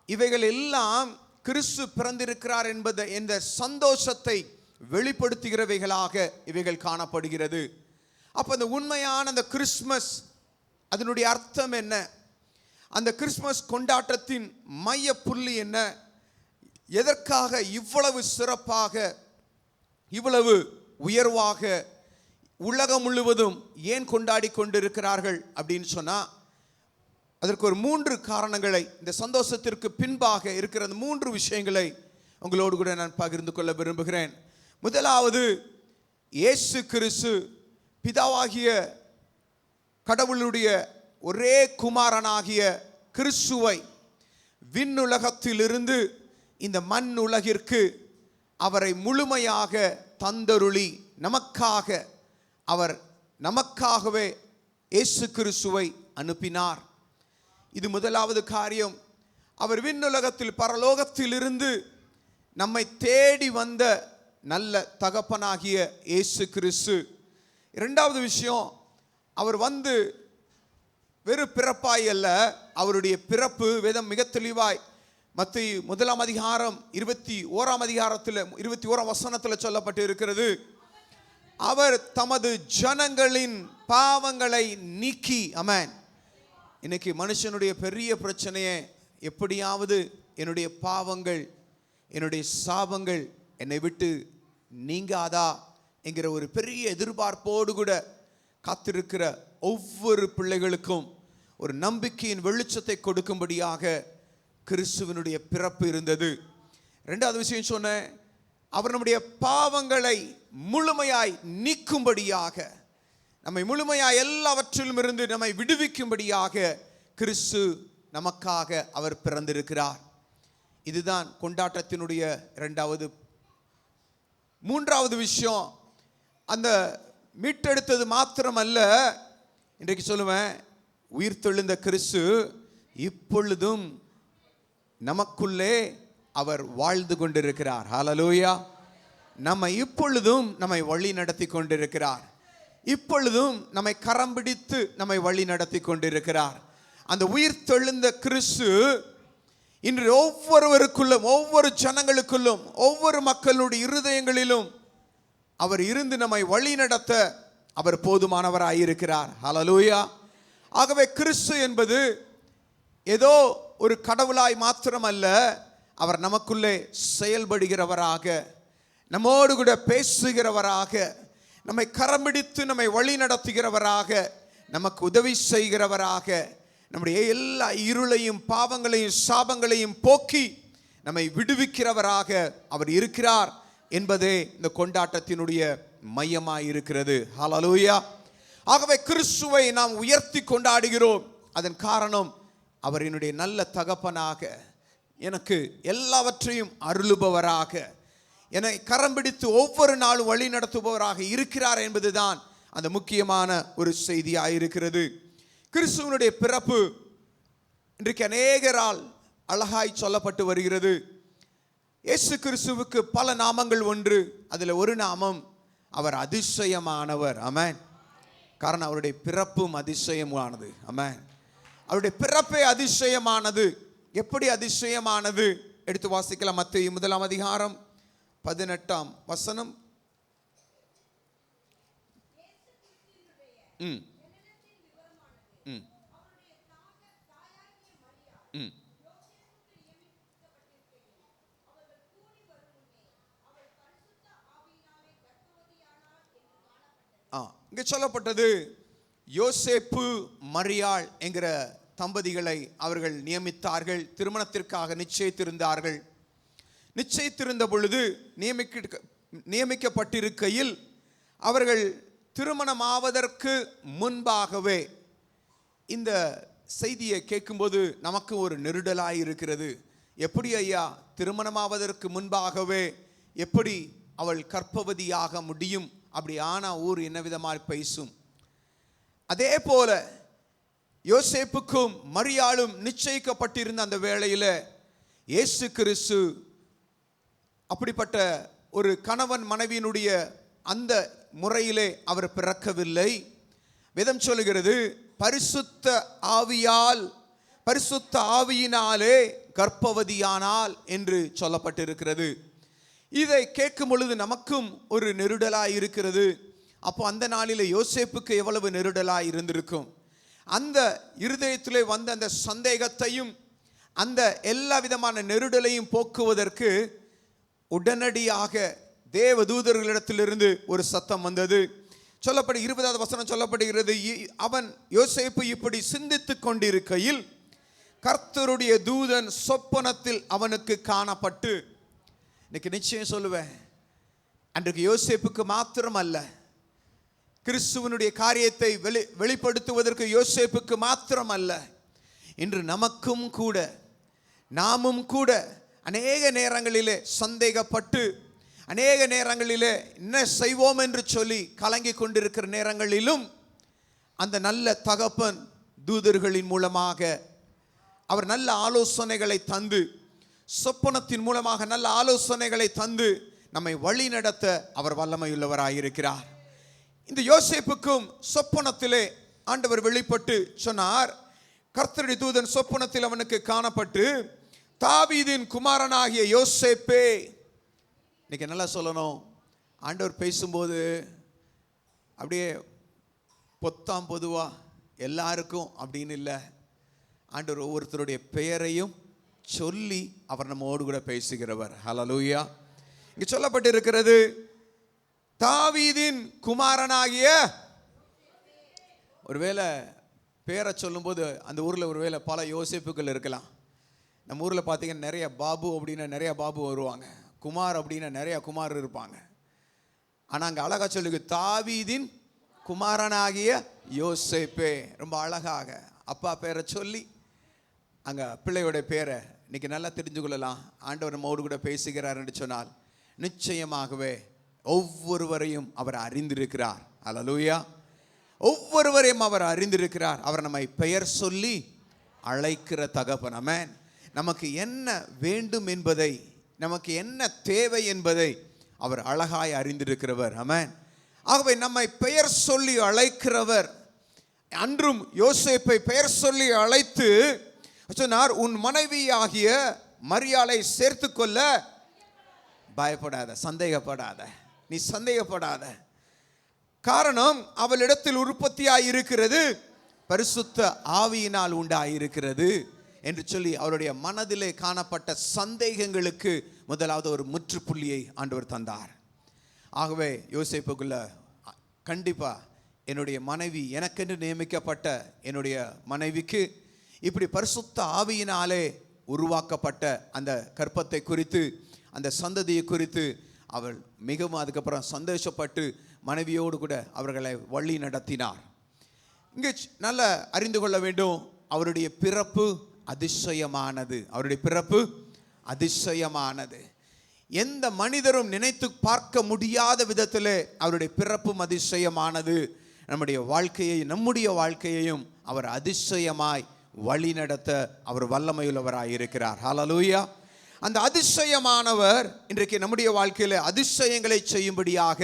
இவைகள் எல்லாம் கிறிஸ்து பிறந்திருக்கிறார் என்பதை, இந்த சந்தோஷத்தை வெளிப்படுத்துகிறவைகளாக இவைகள் காணப்படுகிறது. அப்போ அந்த உண்மையான அந்த கிறிஸ்மஸ், அதனுடைய அர்த்தம் என்ன, அந்த கிறிஸ்மஸ் கொண்டாட்டத்தின் மைய புள்ளி என்ன, எதற்காக இவ்வளவு சிறப்பாக, இவ்வளவு உயர்வாக உலகம் முழுவதும் ஏன் கொண்டாடி கொண்டிருக்கிறார்கள் அப்படின்னு சொன்னா, அதற்கு ஒரு 3 காரணங்களை, இந்த சந்தோஷத்திற்கு பின்பாக இருக்கிற அந்த 3 விஷயங்களை உங்களோடு கூட நான் பகிர்ந்து கொள்ள விரும்புகிறேன். முதலாவது, இயேசு கிறிஸ்து பிதாவாகிய கடவுளுடைய ஒரே குமாரனாகிய கிறிஸ்துவை விண்ணுலகத்திலிருந்து இந்த மண் உலகிற்கு அவரை முழுமையாக தந்தருளி நமக்காகவே இயேசு கிறிஸ்துவை அனுப்பினார். இது முதலாவது காரியம். அவர் விண்ணுலகத்தில், பரலோகத்திலிருந்து நம்மை தேடி வந்த நல்ல தகப்பனாகிய இயேசு கிறிஸ்து. இரண்டாவது விஷயம், அவர் வந்து வெறும் பிறப்பாய் அல்ல, அவருடைய பிறப்பு வேதம் மிக தெளிவாய் மத்தேயு 1 அதிகாரம் 21 அதிகாரத்தில் 21 வசனத்தில் சொல்லப்பட்டு இருக்கிறது. அவர் தமது ஜனங்களின் பாவங்களை நீக்கி. ஆமென். இன்னைக்கு மனுஷனுடைய பெரிய பிரச்சனையே, எப்படியாவது என்னுடைய பாவங்கள், என்னுடைய சாபங்கள் என்னை விட்டு நீங்காதா என்கிற ஒரு பெரிய எதிர்பார்ப்போடு கூட காத்திருக்கிற ஒவ்வொரு பிள்ளைகளுக்கும் ஒரு நம்பிக்கையின் வெளிச்சத்தை கொடுக்கும்படியாக கிறிஸ்துவனுடைய பிறப்பு இருந்தது. ரெண்டாவது விஷயம் சொன்னேன், அவர் நம்முடைய பாவங்களை முழுமையாய் நீக்கும்படியாக, நம்மை முழுமையாய் எல்லாவற்றிலும் இருந்து நம்மை விடுவிக்கும்படியாக கிறிஸ்து நமக்காக அவர் பிறந்திருக்கிறார். இதுதான் கொண்டாட்டத்தினுடைய மூன்றாவது விஷயம். அந்த மீட்டெடுத்தது மாத்திரமல்ல, இன்றைக்கு சொல்லுவேன், உயிர்த்தெழுந்த கிறிஸ்து இப்பொழுதும் நமக்குள்ளே அவர் வாழ்ந்து கொண்டிருக்கிறார். ஹல்லேலூயா. இப்பொழுதும் நம்மை வழி நடத்தி கொண்டிருக்கிறார். இப்பொழுதும் நம்மை கரம் பிடித்து நம்மை வழி நடத்தி கொண்டிருக்கிறார். அந்த உயிர்த்தெழுந்த கிறிஸ்து இன்று ஒவ்வொருவருக்குள்ளும், ஒவ்வொரு ஜனங்களுக்குள்ளும், ஒவ்வொரு மக்களுடைய இருதயங்களிலும் அவர் இருந்து நம்மை வழி நடத்த அவர் போதுமானவராயிருக்கிறார். ஹல்லேலூயா. ஆகவே கிறிஸ்து என்பது ஏதோ ஒரு கடவுளாய் மாத்திரமல்ல, அவர் நமக்குள்ளே செயல்படுகிறவராக, நம்மோடு கூட பேசுகிறவராக, நம்மை கரம்பிடித்து நம்மை வழி நடத்துகிறவராக, நமக்கு உதவி செய்கிறவராக, நம்முடைய எல்லா இருளையும் பாவங்களையும் சாபங்களையும் போக்கி நம்மை விடுவிக்கிறவராக அவர் இருக்கிறார் என்பதே இந்த கொண்டாட்டத்தினுடைய மையமாய் இருக்கிறது. ஹல்லேலூயா. ஆகவே கிறிஸ்துவை நாம் உயர்த்தி கொண்டாடுகிறோம். அதன் காரணம், அவர் என்னுடைய நல்ல தகப்பனாக, எனக்கு எல்லாவற்றையும் அருளுபவராக, என்னை கரம் பிடித்து ஒவ்வொரு நாளும் வழி நடத்துபவராக இருக்கிறார் என்பதுதான் அந்த முக்கியமான ஒரு செய்தியாக இருக்கிறது. கிறிஸ்துவனுடைய பிறப்பு இன்றைக்கு அநேகரால் அழகாய் சொல்லப்பட்டு வருகிறது. இயேசு கிறிஸ்துவுக்கு பல நாமங்கள் உண்டு. அதில் ஒரு நாமம், அவர் அதிசயமானவர். ஆமென். காரணம், அவருடைய பிறப்பும் அதிசயமானது. ஆமென். அவருடைய பிறப்பே அதிசயமானது. எப்படி அதிசயமானது? எடுத்து வாசிக்கலாம். மத்தேயு 1 அதிகாரம் 18 இங்கே சொல்லப்பட்டது, யோசேப்பு மரியாள் என்கிற தம்பதிகளை அவர்கள் நியமித்தார்கள். திருமணத்திற்காக நிச்சயித்திருந்தார்கள். நிச்சயித்திருந்த பொழுது நியமிக்கப்பட்டிருக்கையில் அவர்கள் திருமணமாவதற்கு முன்பாகவே இந்த செய்தியை கேட்கும்போது நமக்கு ஒரு நெருடலாய் இருக்கிறது. எப்படி ஐயா, திருமணமாவதற்கு முன்பாகவே எப்படி அவள் கர்ப்பவதியாக முடியும்? அப்படி ஆனா ஊர் என்ன விதமாக பேசும்? அதே போல யோசேப்புக்கும் மரியாளும் நிச்சயிக்கப்பட்டிருந்த அந்த வேளையில் இயேசு கிறிஸ்து அப்படிப்பட்ட ஒரு கணவன் மனைவியினுடைய அந்த முறையிலே அவர் பிறக்கவில்லை. வேதம் சொல்லுகிறது, பரிசுத்த ஆவியினாலே கர்ப்பவதியானாள் என்று சொல்லப்பட்டிருக்கிறது. இதை கேட்கும் பொழுது நமக்கும் ஒரு நெருடலாய் இருக்கிறது. அப்போ அந்த நாளில் யோசேப்புக்கு எவ்வளவு நெருடலாய் இருந்திருக்கும்? அந்த இருதயத்திலே வந்த அந்த சந்தேகத்தையும் அந்த எல்லா விதமான நெருடலையும் போக்குவதற்கு உடனடியாக தேவதூதர்களிடத்திலிருந்து ஒரு சத்தம் வந்தது. சொல்லப்படு 20வது வசனம் சொல்லப்படுகிறது, அவன் யோசேப்பு இப்படி சிந்தித்துக் கொண்டிருக்கையில் கர்த்தருடைய தூதன் சொப்பனத்தில் அவனுக்கு காணப்பட்டு. இன்னைக்கு நிச்சயம் சொல்லுவேன், அன்றைக்கு யோசேப்புக்கு மாத்திரம் அல்ல, கிறிஸ்துவனுடைய காரியத்தை வெளிப்படுத்துவதற்கு யோசேப்புக்கு மாத்திரம் அல்ல, இன்று நமக்கும் கூட, நாமும் கூட அநேக நேரங்களிலே சந்தேகப்பட்டு, அநேக நேரங்களிலே என்ன செய்வோம் என்று சொல்லி கலங்கி கொண்டிருக்கிற நேரங்களிலும் அந்த நல்ல தகப்பன் தூதர்களின் மூலமாக அவர் நல்ல ஆலோசனைகளை தந்து, சொப்பனத்தின் மூலமாக நல்ல ஆலோசனைகளை தந்து நம்மை வழி நடத்த அவர் வல்லமையுள்ளவராயிருக்கிறார். இந்த யோசேப்புக்கும் சொப்பனத்திலே ஆண்டவர் வெளிப்பட்டு சொன்னார், கர்த்தருடைய தூதன் சொப்பனத்தில் அவனுக்கு காணப்பட்டு, தாவீதின் குமாரனாகிய யோசேப்பே. இன்னைக்கு நல்லா சொல்லணும், ஆண்டவர் பேசும்போது அப்படியே பொத்தாம் பொதுவா எல்லாருக்கும் அப்படின்னு இல்லை, ஆண்டவர் ஒவ்வொருத்தருடைய பெயரையும் சொல்லி அவர் நம்மோடு கூட பேசுகிறவர். ஹல்லேலூயா. இங்கே சொல்லப்பட்டிருக்கிறது, தாவீதின் குமாரனாகிய. ஒருவேளை பேரை சொல்லும்போது அந்த ஊரில் ஒருவேளை பல யோசேப்புகள் இருக்கலாம். நம்ம ஊரில் பார்த்தீங்கன்னா நிறைய பாபு அப்படின்னா நிறைய பாபு வருவாங்க, குமார் அப்படின்னா நிறைய குமார் இருப்பாங்க. ஆனால் அங்கே அழகாக சொல்லுங்க, தாவீதின் குமாரனாகிய யோசேப்பே. ரொம்ப அழகாக அப்பா பேரை சொல்லி அங்கே பிள்ளையோட பேரை இன்னைக்கு நல்லா தெரிஞ்சு கொள்ளலாம். ஆண்டவர் நம்மோடு கூட பேசுகிறார் என்று சொன்னால் நிச்சயமாகவே ஒவ்வொருவரையும் அவர் அறிந்திருக்கிறார். அல்லேலூயா. ஒவ்வொருவரையும் அவர் அறிந்திருக்கிறார். அவர் நம்மை பெயர் சொல்லி அழைக்கிற தகப்பன். ஆமென். நமக்கு என்ன வேண்டும் என்பதை, நமக்கு என்ன தேவை என்பதை அவர் அழகாய் அறிந்திருக்கிறவர். ஆமென். ஆகவே நம்மை பெயர் சொல்லி அழைக்கிறவர். அன்றும் யோசேப்பை பெயர் சொல்லி அழைத்து சொன்னார், உன் மனைவி ஆகிய மரியாளை சேர்த்து கொள்ள பயப்படாத, சந்தேகப்படாத, நீ சந்தேகப்படாத. காரணம் அவளிடத்தில் உற்பத்தியாய் இருக்கிறது பரிசுத்த ஆவியினால் உண்டாயிருக்கிறது என்று சொல்லி அவருடைய மனதிலே காணப்பட்ட சந்தேகங்களுக்கு முதலாவது ஒரு முற்றுப்புள்ளியை ஆண்டவர் தந்தார். ஆகவே யோசேப்புக்குள்ள கண்டிப்பா என்னுடைய மனைவி, எனக்கென்று நியமிக்கப்பட்ட என்னுடைய மனைவிக்கு இப்படி பரிசுத்த ஆவியினாலே உருவாக்கப்பட்ட அந்த கற்பத்தை குறித்து, அந்த சந்ததியை குறித்து அவள் மிகவும் அதுக்கப்புறம் சந்தோஷப்பட்டு மனைவியோடு கூட அவர்களை வழி நடத்தினார். இங்கே நல்ல அறிந்து கொள்ள வேண்டும், அவருடைய பிறப்பு அதிசயமானது. அவருடைய பிறப்பு அதிசயமானது. எந்த மனிதரும் நினைத்து பார்க்க முடியாத விதத்திலே அவருடைய பிறப்பும் அதிசயமானது. நம்முடைய வாழ்க்கையையும் அவர் அதிசயமாய் வழி நடத்த அவர் வல்லமையுள்ளவராய் இருக்கிறார். ஹல்லேலூயா. அந்த அதிசயமானவர் இன்றைக்கு நம்முடைய வாழ்க்கையில் அதிசயங்களை செய்யும்படியாக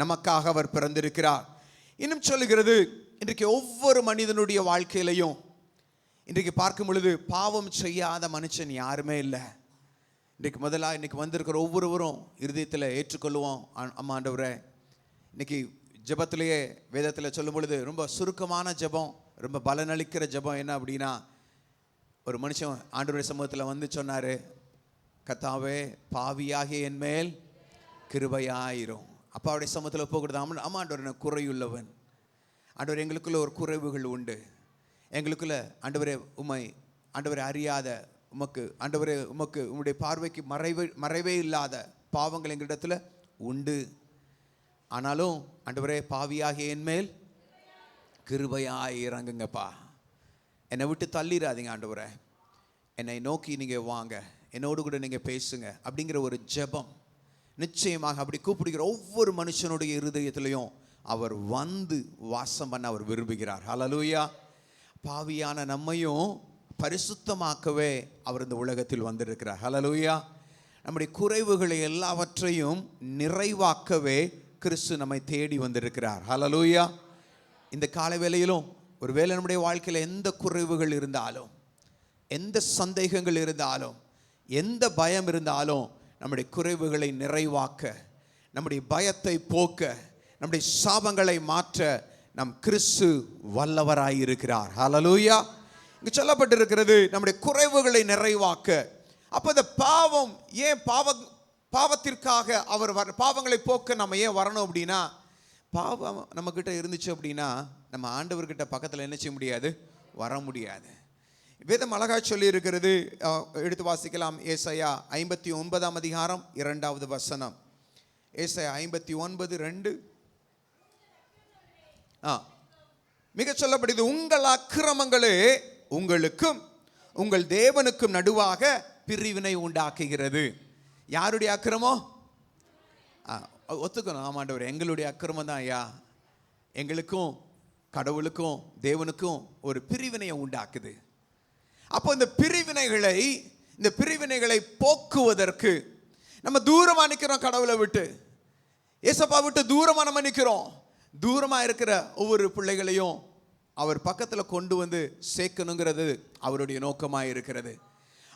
நமக்காக அவர் பிறந்திருக்கிறார். இன்னும் சொல்லுகிறது, இன்றைக்கு ஒவ்வொரு மனிதனுடைய வாழ்க்கையிலையும் இன்றைக்கு பார்க்கும் பொழுது பாவம் செய்யாத மனுஷன் யாருமே இல்லை. இன்னைக்கு வந்திருக்கிற ஒவ்வொருவரும் இருதயத்தில் ஏற்றுக்கொள்ளுவோம், ஆண்டவரே. இன்னைக்கு ஜெபத்திலேயே வேதத்தில் சொல்லும் பொழுது ரொம்ப சுருக்கமான ஜெபம், ரொம்ப பலனளிக்கிற ஜெபம் என்ன அப்படின்னா, ஒரு மனுஷன் ஆண்டவருடைய சமூகத்தில் வந்து சொன்னார், கர்த்தாவே பாவியாகிய என் மேல் கிருபையாயிரும். அப்போ அவருடைய சமூகத்தில் போகிறது, ஆமாண்டவர் நான் குறையுள்ளவன், ஆண்டவர் எங்களுக்குள்ள ஒரு குறைவுகள் உண்டு, எங்களுக்குள்ள ஆண்டவரை அறியாத உமக்கு, ஆண்டவரே உமக்கு உம்முடைய பார்வைக்கு மறைவே இல்லாத பாவங்கள் எங்களிடத்தில் உண்டு. ஆனாலும் ஆண்டவரே பாவியாகிய என் மேல் கிருபையாய் இறங்குங்கப்பா, என்னை விட்டு தள்ளிடாதீங்க ஆண்டவரே, என்னை நோக்கி நீங்கள் வாங்க, என்னோடு கூட நீங்கள் பேசுங்க அப்படிங்கிற ஒரு ஜெபம். நிச்சயமாக அப்படி கூப்பிடுகிற ஒவ்வொரு மனுஷனுடைய இருதயத்திலையும் அவர் வந்து வாசம் பண்ண அவர் விரும்புகிறார். ஹல்லேலூயா. பாவியான நம்மையும் பரிசுத்தமாக்கவே அவர் இந்த உலகத்தில் வந்திருக்கிறார். ஹல்லேலூயா. நம்முடைய குறைவுகளை எல்லாவற்றையும் நிறைவாக்கவே கிறிஸ்து நம்மை தேடி வந்திருக்கிறார். ஹல்லேலூயா. இந்த காலை வேளையிலும் ஒருவேளை நம்முடைய வாழ்க்கையில் எந்த குறைவுகள் இருந்தாலும், எந்த சந்தேகங்கள் இருந்தாலும், எந்த பயம் இருந்தாலும், நம்முடைய குறைவுகளை நிறைவாக்க, நம்முடைய பயத்தை போக்க, நம்முடைய சாபங்களை மாற்ற நம் கிறிஸ்து வல்லவராயிருக்கிறார். ஹல்லேலூயா. இங்கு சொல்லப்பட்டிருக்கிறது நம்முடைய குறைவுகளை நிறைவாக்க. அப்போ இந்த பாவம் ஏன் பாவத்திற்காக அவர் பாவங்களை போக்க நம்ம ஏன் வரணும் அப்படின்னா, பாவம் நம்மக்கிட்ட இருந்துச்சு அப்படின்னா நம்ம ஆண்டவர்கிட்ட பக்கத்தில் என்ன செய்ய முடியாது, வர முடியாது. வேதம் அழகா சொல்லி இருக்கிறது, எடுத்து வாசிக்கலாம். ஏசாயா 59 அதிகாரம் 2வது வசனம். ஏசாயா 59:2 மிக சொல்லப்படுது, உங்கள் அக்கிரமங்களே உங்களுக்கும் உங்கள் தேவனுக்கும் நடுவாக பிரிவினை உண்டாக்குகிறது. யாருடைய அக்கிரமம்? ஒத்துக்கணும், ஆமாண்டவர் எங்களுடைய அக்கிரமம் தான் ஐயா, எங்களுக்கும் கடவுளுக்கும் தேவனுக்கும் ஒரு பிரிவினையை உண்டாக்குது. அப்போ இந்த பிரிவினைகளை போக்குவதற்கு நம்ம தூரமா நிற்கிறோம், கடவுளை விட்டு, ஏசப்பா விட்டு தூரமா நம்ம நிற்கிறோம். தூரமா இருக்கிற ஒவ்வொரு பிள்ளைகளையும் அவர் பக்கத்தில் கொண்டு வந்து சேர்க்கணுங்கிறது அவருடைய நோக்கமாக இருக்கிறது.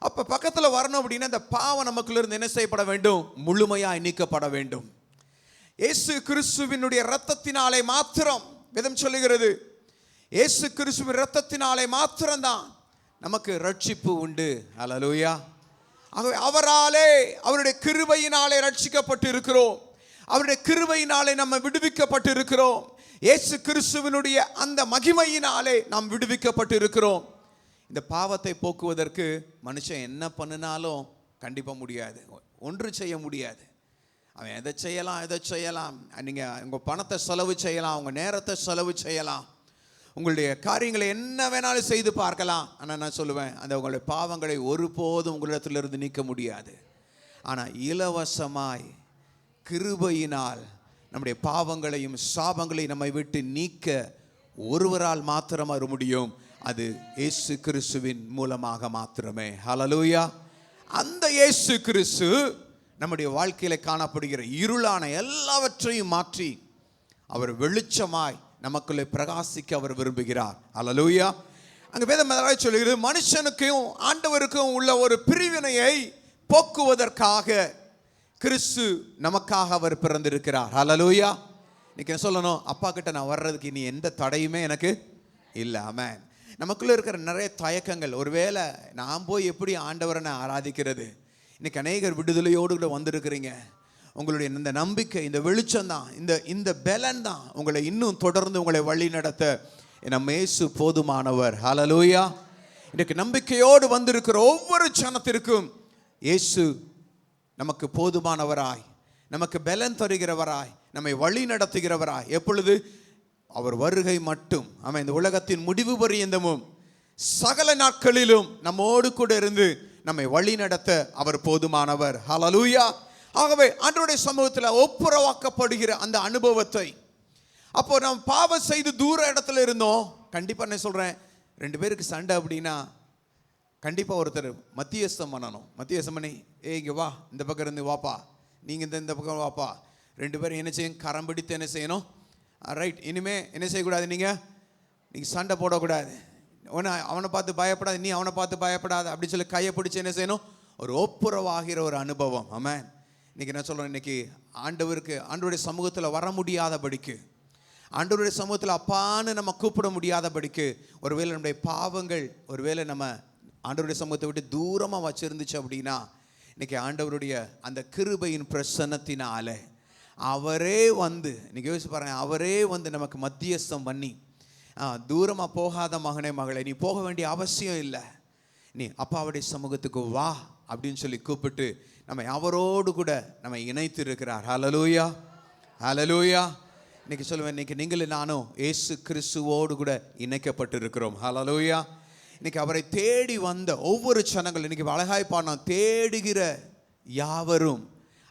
அப்போ பக்கத்தில் வரணும் அப்படின்னா இந்த பாவம் நமக்குள்ள இருந்து என்ன செய்யப்பட வேண்டும், முழுமையாக நீக்கப்பட வேண்டும். இயேசு கிறிஸ்துவினுடைய இரத்தத்தினாலே மாத்திரம், வேதம் சொல்லுகிறது, இயேசு கிறிஸ்துவின் இரத்தத்தினாலே மாத்திரம்தான் நமக்கு ரட்சிப்பு உண்டு. ஹல்லேலூயா. ஆகவே அவராலே, அவருடைய கிருபையினாலே ரட்சிக்கப்பட்டு இருக்கிறோம். அவருடைய கிருபையினாலே நம்ம விடுவிக்கப்பட்டு இருக்கிறோம். இயேசு கிறிஸ்துவினுடைய அந்த மகிமையினாலே நாம் விடுவிக்கப்பட்டு இருக்கிறோம். இந்த பாவத்தை போக்குவதற்கு மனுஷன் என்ன பண்ணினாலும் கண்டிப்பாக முடியாது, ஒன்றும் செய்ய முடியாது. அவன் எதை செய்யலாம், நீங்கள் உங்கள் பணத்தை செலவு செய்யலாம், உங்கள் நேரத்தை செலவு செய்யலாம், உங்களுடைய காரியங்களை என்ன வேணாலும் செய்து பார்க்கலாம். ஆனால் நான் சொல்லுவேன், அந்த உங்களுடைய பாவங்களை ஒருபோதும் உங்களிடத்திலிருந்து நீக்க முடியாது. ஆனால் இலவசமாய் கிருபையினால் நம்முடைய பாவங்களையும் சாபங்களையும் நம்மை விட்டு நீக்க ஒருவரால் மாத்திரம் வர முடியும். அது இயேசு கிறிஸ்துவின் மூலமாக மாத்திரமே. ஹல்லேலூயா. அந்த இயேசு கிறிஸ்து நம்முடைய வாழ்க்கையில காணப்படுகிற இருளான எல்லாவற்றையும் மாற்றி அவர் வெளிச்சமாய் நமக்குள்ளே பிரகாசிக்க அவர் விரும்புகிறார். ஹல்லேலூயா. அங்க வேதம் சொல்லுகிறது, மனுஷனுக்கும் ஆண்டவருக்கும் உள்ள ஒரு பிரிவினையை போக்குவதற்காக கிறிஸ்து நமக்காக அவர் பிறந்திருக்கிறார். ஹல்லேலூயா. இன்னைக்கு என்ன சொல்லணும், அப்பா கிட்ட நான் வர்றதுக்கு இனி எந்த தடையுமே எனக்கு இல்லை. ஆமென். நமக்குள்ள இருக்கிற நிறைய தயக்கங்கள், ஒருவேளை நான் போய் எப்படி ஆண்டவரை நான் ஆராதிக்கிறது? இன்னைக்கு அநேகர் விடுதலையோடு கூட வந்திருக்கிறீங்க. உங்களுடைய இந்த நம்பிக்கை, இந்த வெளிச்சம் தான், இந்த பலன் தான் உங்களை இன்னும் தொடர்ந்து உங்களை வழி நடத்த நம்ம இயேசு போதுமானவர். ஹல்லேலூயா. இன்றைக்கு நம்பிக்கையோடு வந்திருக்கிற ஒவ்வொரு ஜனத்திற்கும் இயேசு நமக்கு போதுமானவராய், நமக்கு பலன் தருகிறவராய், நம்மை வழி நடத்துகிறவராய், எப்பொழுது அவர் வருகை மட்டும், ஆமென், இந்த உலகத்தின் முடிவு பரியந்தமும் சகல நாட்களிலும் நம்மோடு கூட இருந்து நம்மை வழி நடத்த அவர் போதுமானவர். ஹல்லேலூயா. ஆகவே ஆண்டவருடைய சமூகத்தில் ஒப்புரவாக்கப்படுகிற அந்த அனுபவத்தை, அப்போ நாம் பாவம் செய்து தூர இடத்துல இருந்தோம். கண்டிப்பா நான் சொல்றேன், 2 பேருக்கு சண்டை அப்படின்னா கண்டிப்பா ஒருத்தர் மத்தியஸ்தம் பண்ணணும். மத்தியஸ்தம் பண்ணி, இங்க வா, இந்த பக்கம் இருந்து வாப்பா, நீங்க இந்த பக்கம் வாப்பா, 2 பேரும் என்ன செய்யும், கரம் பிடித்து என்ன செய்யணும், ரைட், இனிமே என்ன செய்யக்கூடாது, நீங்க சண்டை போடக்கூடாது, அவனை பார்த்து பயப்படாது, நீ அவனை பார்த்து பயப்படாது அப்படின்னு சொல்லி கையை பிடிச்சி என்ன செய்யணும், ஒரு ஒப்புரவாகிற ஒரு அனுபவம். ஆமென். இன்னைக்கு என்ன சொல்றேன், இன்னைக்கு ஆண்டவருடைய சமூகத்தில் வர முடியாதபடிக்கு, ஆண்டவருடைய சமூகத்தில் அப்பான்னு நம்ம கூப்பிட முடியாதபடிக்கு, ஒருவேளை நம்முடைய பாவங்கள் ஒருவேளை நம்ம ஆண்டவருடைய சமூகத்தை விட்டு தூரமாக வச்சிருந்துச்சு அப்படின்னா, இன்னைக்கு ஆண்டவருடைய அந்த கிருபையின் பிரசன்னத்தினால அவரே வந்து, இன்னைக்கு யோசிச்சு பாருங்க, அவரே வந்து நமக்கு மத்தியஸ்தம் பண்ணி, தூரமாக போகாத மகனே மகளே, நீ போக வேண்டிய அவசியம் இல்லை, நீ அப்பாவுடைய சமூகத்துக்கு வா அப்படின்னு சொல்லி கூப்பிட்டு நம்ம அவரோடு கூட நம்ம இணைத்து இருக்கிறார். ஹல்லேலூயா. ஹல்லேலூயா. இன்னைக்கு சொல்லுவேன், இன்னைக்கு நீங்களும் நானும் இயேசு கிறிஸ்துவோடு கூட இணைக்கப்பட்டிருக்கிறோம். ஹல்லேலூயா. இன்னைக்கு அவரை தேடி வந்த ஒவ்வொரு ஜனங்கள், இன்னைக்கு அழகாய் பாடினோம், தேடுகிற யாவரும்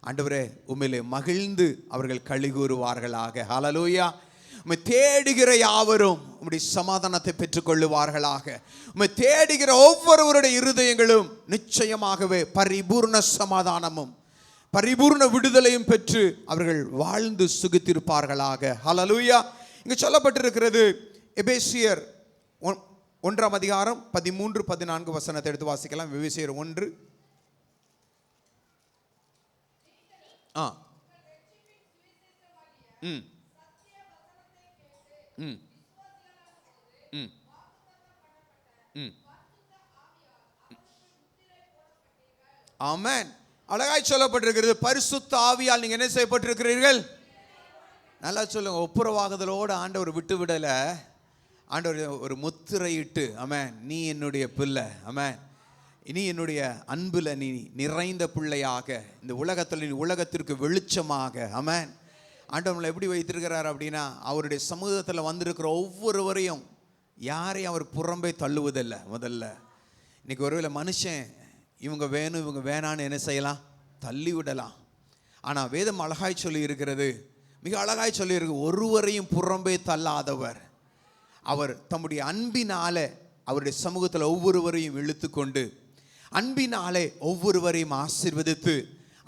ஆண்டவரே உம்மிலே மகிழ்ந்து அவர்கள் களி கூறுவார்களாக. ஹல்லேலூயா. உம்மை தேடுகிற யாவரும் உம்முடைய சமாதானத்தை பெற்றுக்கொள்ளுவார்களாக. உம்மை தேடுகிற ஒவ்வொருவருடைய இருதயங்களும் நிச்சயமாகவே பரிபூர்ண சமாதானமும் பரிபூர்ண விடுதலையும் பெற்று அவர்கள் வாழ்ந்து சுகித்திருப்பார்களாக. ஹல்லேலூயா. இங்கு சொல்லப்பட்டிருக்கிறது, எபேசியர் 1 அதிகாரம் 13, 14 வசனத்தை எடுத்து வாசிக்கலாம். எபேசியர் 1. ஆமென். அழகாய் சொல்லப்பட்டிருக்கிறது, பரிசுத்த ஆவியால் நீங்க என்ன செய்யப்பட்டிருக்கிறீர்கள். நல்லா சொல்லுங்க, ஒப்புரவாகுதலோடு ஆண்டவர் விட்டு விடல, ஆண்டவர் ஒரு முத்திரையிட்டு, ஆமென், நீ என்னுடைய பிள்ளை, ஆமென், இனி என்னுடைய அன்புல நீ நிறைந்த பிள்ளையாக, இந்த உலகத்தில் நீ உலகத்திற்கு வெளிச்சமாக, ஆமென். ஆண்டவங்களை எப்படி வைத்திருக்கிறார் அப்படின்னா, அவருடைய சமூகத்தில் வந்திருக்கிற ஒவ்வொருவரையும் யாரையும் அவர் புறம்பே தள்ளுவதில்லை. முதல்ல இன்னைக்கு ஒருவேளை மனுஷன் இவங்க வேணும் இவங்க வேணான்னு என்ன செய்யலாம், தள்ளி விடலாம். ஆனால் வேதம் அழகாய் சொல்லி இருக்கிறது, மிக அழகாய் சொல்லியிருக்கு, ஒருவரையும் புறம்பே தள்ளாதவர், அவர் தம்முடைய அன்பினாலே அவருடைய சமூகத்தில் ஒவ்வொருவரையும் இழுத்து கொண்டு, அன்பினாலே ஒவ்வொருவரையும் ஆசீர்வதித்து,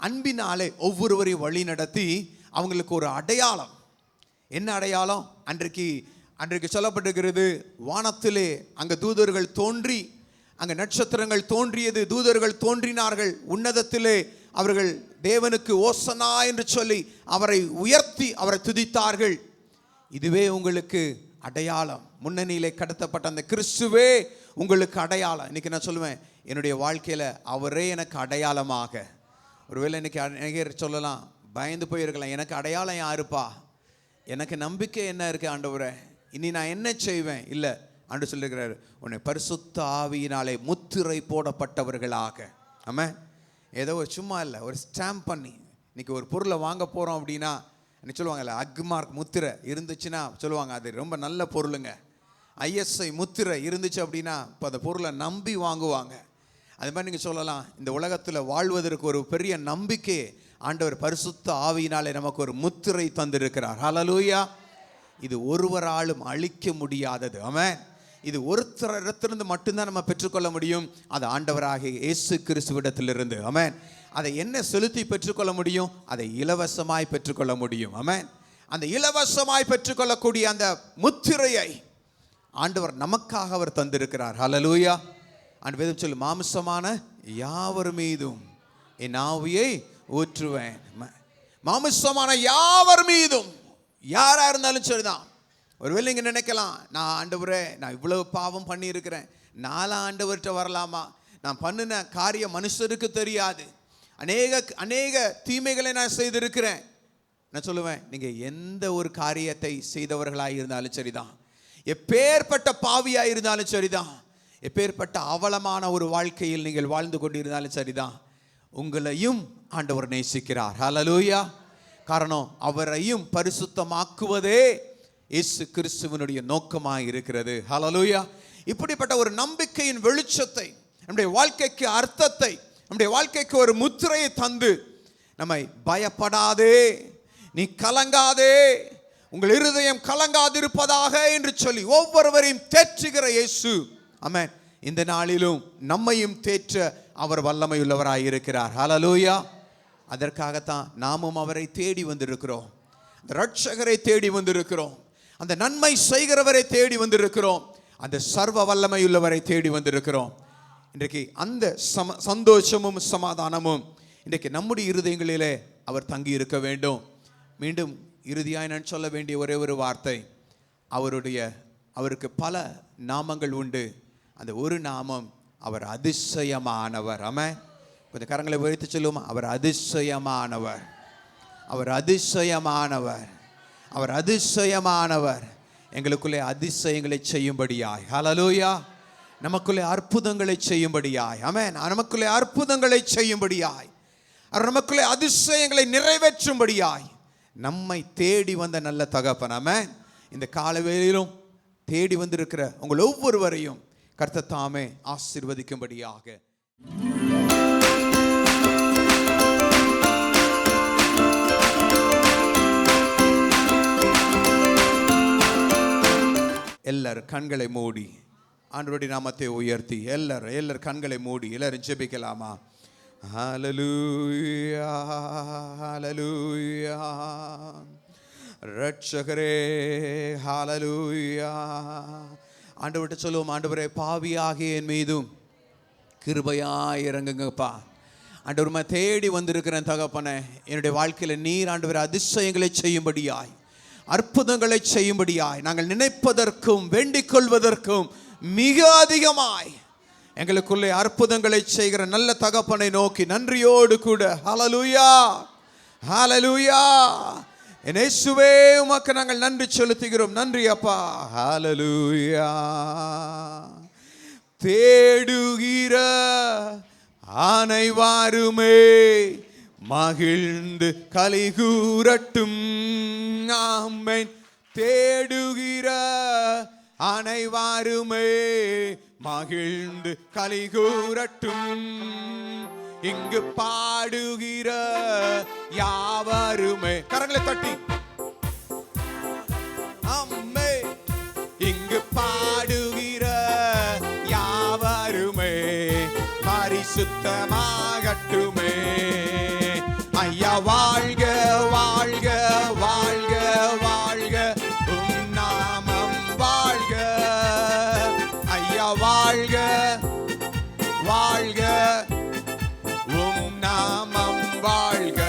அன்பினாலே ஒவ்வொருவரையும் வழி நடத்தி, அவங்களுக்கு ஒரு அடையாளம். என்ன அடையாளம்? அன்றைக்கு சொல்லப்பட்டிருக்கிறது, வானத்திலே அங்கே தூதர்கள் தோன்றி, அங்கே நட்சத்திரங்கள் தோன்றியது, தூதர்கள் தோன்றினார்கள், உன்னதத்திலே அவர்கள் தேவனுக்கு ஓசனா என்று சொல்லி அவரை உயர்த்தி அவரை துதித்தார்கள். இதுவே உங்களுக்கு அடையாளம். முன்னணியிலே கடத்தப்பட்ட அந்த கிறிஸ்துவே உங்களுக்கு அடையாளம். இன்னைக்கு நான் சொல்லுவேன், என்னுடைய வாழ்க்கையில் அவரே எனக்கு அடையாளமாக. ஒருவேளை இன்னைக்கு அநேகர் சொல்லலாம், பயந்து போயிருக்கலாம், எனக்கு அடையாளம் யாருப்பா, எனக்கு நம்பிக்கை என்ன இருக்கு ஆண்டவரே, இனி நான் என்ன செய்வேன்? இல்லை, ஆண்டு சொல்லியிருக்கிறார், உன்னை பரிசுத்த ஆவியினாலே முத்திரை போடப்பட்டவர்களாக. ஆமாம். ஏதோ சும்மா இல்லை, ஒரு ஸ்டாம்ப் பண்ணி, இன்னைக்கு ஒரு பொருளை வாங்க போகிறோம் அப்படின்னா சொல்லுவாங்கல்ல, அக்மார்க் முத்திரை இருந்துச்சுன்னா சொல்லுவாங்க, அது ரொம்ப நல்ல பொருளுங்க, ISI முத்திரை இருந்துச்சு அப்படின்னா இப்போ அந்த பொருளை நம்பி வாங்குவாங்க. அது மாதிரி நீங்கள் சொல்லலாம், இந்த உலகத்தில் வாழ்வதற்கு ஒரு பெரிய நம்பிக்கை ஆண்டவர் பரிசுத்த ஆவியினாலே நமக்கு ஒரு முத்திரை தந்திருக்கிறார். ஹல்லேலூயா. இது ஒருவராலும் அழிக்க முடியாதது. ஆமென். இது ஒருத்தரிடத்திலிருந்து மட்டும்தான் நம்ம பெற்றுக்கொள்ள முடியும். அது ஆண்டவராகிய இயேசு கிறிஸ்துவிடத்திலிருந்து. ஆமென். அதை என்ன செலுத்தி பெற்றுக்கொள்ள முடியும்? அதை இலவசமாய் பெற்றுக்கொள்ள முடியும். ஆமென். அந்த இலவசமாய் பெற்றுக்கொள்ளக்கூடிய அந்த முத்திரையை ஆண்டவர் நமக்காக அவர் தந்திருக்கிறார். ஹல்லேலூயா. ஆண்டு வேதம் சொல்லு, மாம்சமான யாவர் மீதும் என் ஆவியை ஊற்றுவேன். மாம்சமான யாவர் மீதும், யாரா இருந்தாலும் சரிதான். ஒருவேளை நீங்க நினைக்கலாம், நான் ஆண்டவரே நான் இவ்வளவு பாவம் பண்ணி இருக்கிறேன், நாலாம் ஆண்டவர்கிட்ட வரலாமா? நான் பண்ணின காரியம் மனுஷருக்கு தெரியாது, அநேக தீமைகளை நான் செய்திருக்கிறேன். நான் சொல்லுவேன், நீங்க எந்த ஒரு காரியத்தை செய்தவர்களாக இருந்தாலும் சரிதான், எப்பேற்பட்ட பாவியா இருந்தாலும் சரிதான், எப்பேற்பட்ட அவலமான ஒரு வாழ்க்கையில் நீங்கள் வாழ்ந்து கொண்டிருந்தாலும் சரிதான், உங்களையும் ஆண்டவர் நேசிக்கிறார். ஹல்லேலூயா. காரணம், அவரையும் பரிசுத்தமாக்குவதே இயேசு கிறிஸ்துவினுடைய நோக்கமாக இருக்கிறது. ஹல்லேலூயா. இப்படிப்பட்ட ஒரு நம்பிக்கையின் வெளிச்சத்தை, நம்முடைய வாழ்க்கைக்கு அர்த்தத்தை, நம்முடைய வாழ்க்கைக்கு ஒரு முத்திரையை தந்து நம்மை பயப்படாதே, நீ கலங்காதே, உங்கள் இருதயம் கலங்காதிருப்பதாக என்று சொல்லி ஒவ்வொருவரையும் தேற்றுகிற இயேசு, ஆமென், இந்த நாளிலும் நம்மையும் தேற்ற அவர் வல்லமை உள்ளவராய் இருக்கிறார். ஹல்லேலூயா. அதற்காகத்தான் நாமும் அவரை தேடி வந்திருக்கிறோம். அந்த ரட்சகரை தேடி வந்திருக்கிறோம். அந்த நன்மை செய்கிறவரை தேடி வந்திருக்கிறோம். அந்த சர்வ வல்லமை உள்ளவரை தேடி வந்திருக்கிறோம். இன்றைக்கு அந்த சந்தோஷமும் சமாதானமும் இன்றைக்கு நம்முடைய இருதயங்களிலே அவர் தங்கி இருக்க வேண்டும். மீண்டும் இறுதியாய் நான் சொல்ல வேண்டிய ஒரே ஒரு வார்த்தை, அவருக்கு பல நாமங்கள் உண்டு. அந்த ஒரு நாமம், அவர் அதிசயமானவர். ஆமென். கொஞ்சம் கரங்களை உயர்த்தி சொல்லுவோம், அவர் அதிசயமானவர், அவர் அதிசயமானவர், அவர் அதிசயமானவர். எங்களுக்குள்ளே அதிசயங்களை செய்யும்படியாய், ஹல்லேலூயா, நமக்குள்ளே அற்புதங்களை செய்யும்படியாய், ஆமென், நமக்குள்ளே அற்புதங்களை செய்யும்படியாய், அவர் நமக்குள்ளே அதிசயங்களை நிறைவேற்றும்படியாய் நம்மை தேடி வந்த நல்ல தகப்பன். ஆமென். இந்த காலவேளையிலும் தேடி வந்திருக்கிற உங்கள் ஒவ்வொருவரையும் கர்த்தர் தாமே ஆசீர்வதிக்கும்படியாக. எல்லாரும் கண்களை மூடி ஆண்டவருடைய நாமத்தை உயர்த்தி எல்லாரும் கண்களை மூடி எல்லாரும் ஜெபிக்கலாமா? ஹல்லேலூயா, ஹல்லேலூயா. ரட்சகரே, ஹல்லேலூயா. ஆண்டவர்கிட்ட சொல்லுவோம், ஆண்டவரே பாவியாகிய என் மீதும் கிருபையாய் இறங்குங்கப்பா. ஆண்டவரை தேடி வந்திருக்கிறேன் தகப்பனே, என்னுடைய வாழ்க்கையில் நீர் ஆண்டவரை அதிசயங்களை செய்யும்படியாய், அற்புதங்களை செய்யும்படியாய், நாங்கள் நினைப்பதற்கும் வேண்டிக் கொள்வதற்கும் மிக அதிகமாய் எங்களுக்குள்ளே அற்புதங்களை செய்கிற நல்ல தகப்பனை நோக்கி நன்றியோடு கூட ஹல்லேலூயா, ஹல்லேலூயா. இயேசுவே உமக்கு நாங்கள் நன்றி செலுத்துகிறோம். நன்றி அப்பா. ஹல்லேலூயா. தேடுகிற அனைவருமே மகிழ்ந்து கலிகூரட்டும். ஆமென். தேடுகிற அனைவருமே மகிழ்ந்து கலிகூரட்டும். இங்கு பாடுகிற யாவருமே, கரங்களை தட்டி, அம்மே, இங்கு பாடுகிற யாவருமே பரிசுத்தமாகட்டுமே. ஐயா வாழ்க வாழ்க வாழ்க வாழ்க, உம் நாமம் வாழ்க. ஐயா வாழ்க வாழ்க, உம் நாமம் வாழ்க.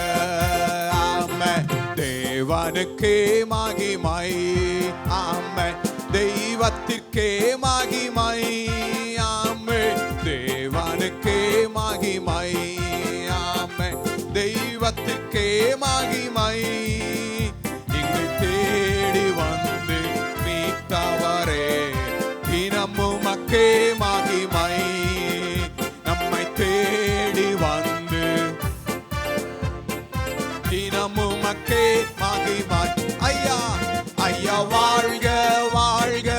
ஆமென். தேவனுக்கே மகிமை, ஆமென், தெய்வத்திற்கே மகிமை, ஆமென், தேவனுக்கே மகிமை, ஆமென், தெய்வத்திற்கே மகிமை. இங்கு தேடி வந்து மீட்டவரே தினமும் மக்கே மகிமை. நம்மை தேடி வந்து தினமும் மக்கே மகிமை. ஐயா ஐயா வாழ்க வாழ்க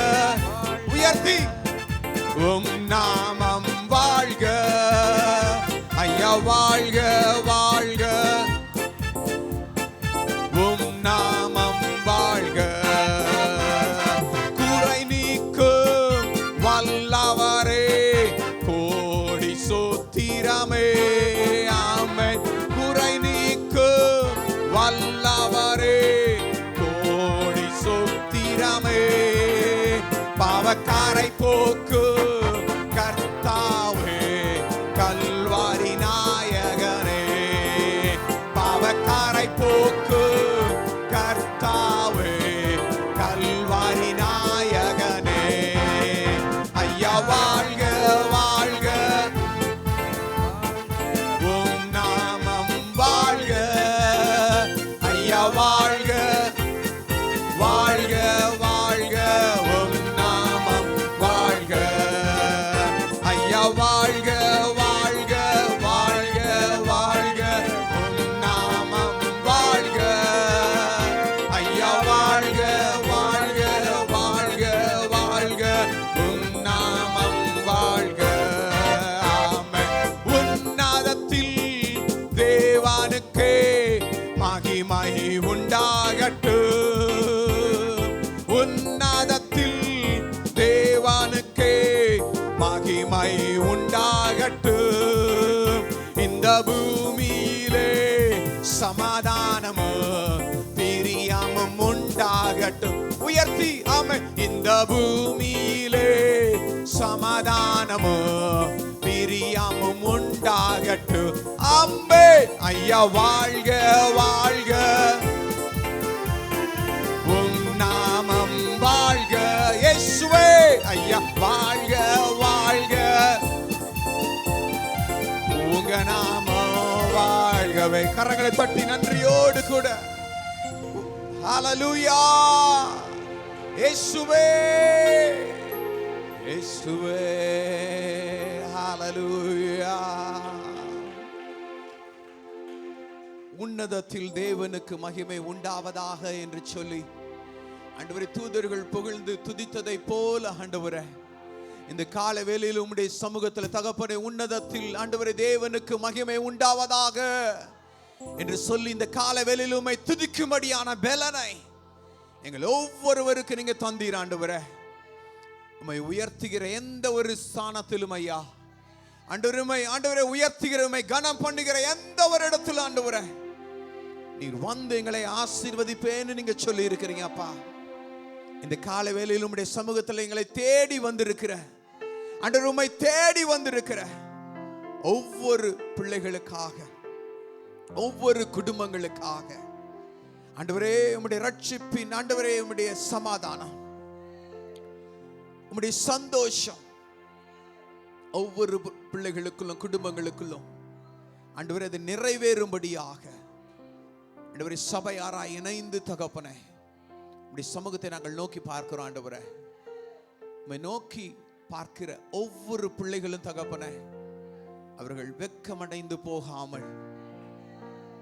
கல்வாரி நாயகனே, பாவக்காரை போக்கு கர்த்தாவே, கல்வாரி நாயகனே. ஐயா வாழ்க வாழ்க, உம் நாமம் வாழ்க. ஐயா வாழ்க வாழ்க வாழ்க, உம் நாமம் வாழ்க. ஐயா வாழ்க வாழ்க வாழ்க வாழ்க, உம் நாமம் வாழ்க. ஐயா வாழ்க வாழ்க வாழ்க வாழ்க, உம் நாமம் வாழ்க. ஆமென். உன்னதத்தில் தேவனுக்கே மகிமை உண்டாகட்டும். உன்னதத்தில் தேவனுக்கே மகிமை உண்டாகட்டும். இந்த பூமியிலே சமாதானமும் பிரியமும் உண்டாகட்டும். உயர்த்தி ஆமென். இந்த பூமியிலே சமாதானமும் பிரியமும் உண்டாகட்டும். அம்பே ஐயா வாழ்க வாழ்க, உம் நாமம் வாழ்க. இயேசுவே ஐயா வாழ்க வாழ்க, உங்க நாமம் வாழ்கவே. கரங்களை தட்டி நன்றியோடு கூட ஹல்லேலூயா. இயேசுவே இயேசுவே ஹல்லேலூயா. உன்னதத்தில் தேவனுக்கு மகிமை உண்டாவதாக என்று சொல்லி ஆண்டவரே தூதர்கள் புகழ்ந்து துதித்ததை போல ஆண்டவரே இந்த கால வேளையில் உம்முடைய சமூகத்தில் தகப்பனே உன்னதத்தில் ஆண்டவரே தேவனுக்கு மகிமை உண்டாவதாக என்று சொல்லி இந்த கால வேளையில் உம்மை துதிக்கும்படியான பலனை எங்கள் ஒவ்வொருவருக்கு நீங்க தந்தீர் ஆண்டவரே. உம்மை உயர்த்துகிற எந்த ஒரு ஸ்தானத்திலும் ஐயா ஆண்டவரே உயர்த்துகிற உம்மை கனம் பண்ணுகிற எந்த ஒரு இடத்துல ஆண்டவரே நீர் வந்து எங்களை ஆசீர்வதிப்பேன்னு நீங்க சொல்லி இருக்கிறீங்க அப்பா. இந்த கால வேளையில் உம்முடைய சமூகத்தில் எங்களை தேடி வந்திருக்கிற ஆண்டவரே உம்மை தேடி வந்திருக்கிற ஒவ்வொரு பிள்ளைகளுக்காக ஒவ்வொரு குடும்பங்களுக்காக ஆண்டவரே உம்முடைய ரட்சிப்பின் ஆண்டவரே உம்முடைய சமாதானம் உம்முடைய சந்தோஷம் ஒவ்வொரு பிள்ளைகளுக்குள்ளும் குடும்பங்களுக்குள்ளும் ஆண்டவரே அது நிறைவேறும்படியாக ஆண்டவரே சபையாராய் இணைந்து தகப்பனே உம்முடைய சமூகத்தை நாங்கள் நோக்கி பார்க்கிறோம் ஆண்டவரே. உம்மை நோக்கி பார்க்கிற ஒவ்வொரு பிள்ளைகளும் தகப்பனே அவர்கள் வெட்கமடைந்து போகாமல்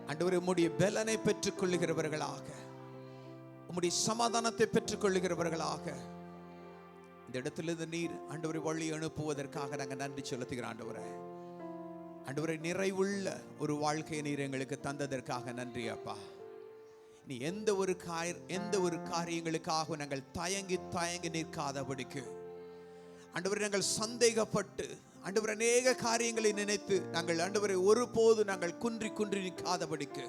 ஆண்டவரே உம்முடைய பலனை பெற்றுக் கொள்ளுகிறவர்களாக உம்முடைய சமாதானத்தை பெற்றுக் கொள்ளுகிறவர்களாக இந்த இடத்திலிருந்து நீர் ஆண்டவரை வழி அனுப்புவதற்காக நாங்கள் நன்றி செலுத்துகிறோம் ஆண்டவரே. ஆண்டவரே நிறைவுள்ள ஒரு வாழ்க்கையை நீர் எங்களுக்கு தந்ததற்காக நன்றி அப்பா. நீ எந்த ஒரு காரியங்களுக்காக நாங்கள் தயங்கி நிற்காதபடிக்கு ஆண்டவரே நாங்கள் சந்தேகப்பட்டு ஆண்டவரே அநேக காரியங்களை நினைத்து நாங்கள் ஆண்டவரை ஒருபோது நாங்கள் குன்றி நிற்காதபடிக்கு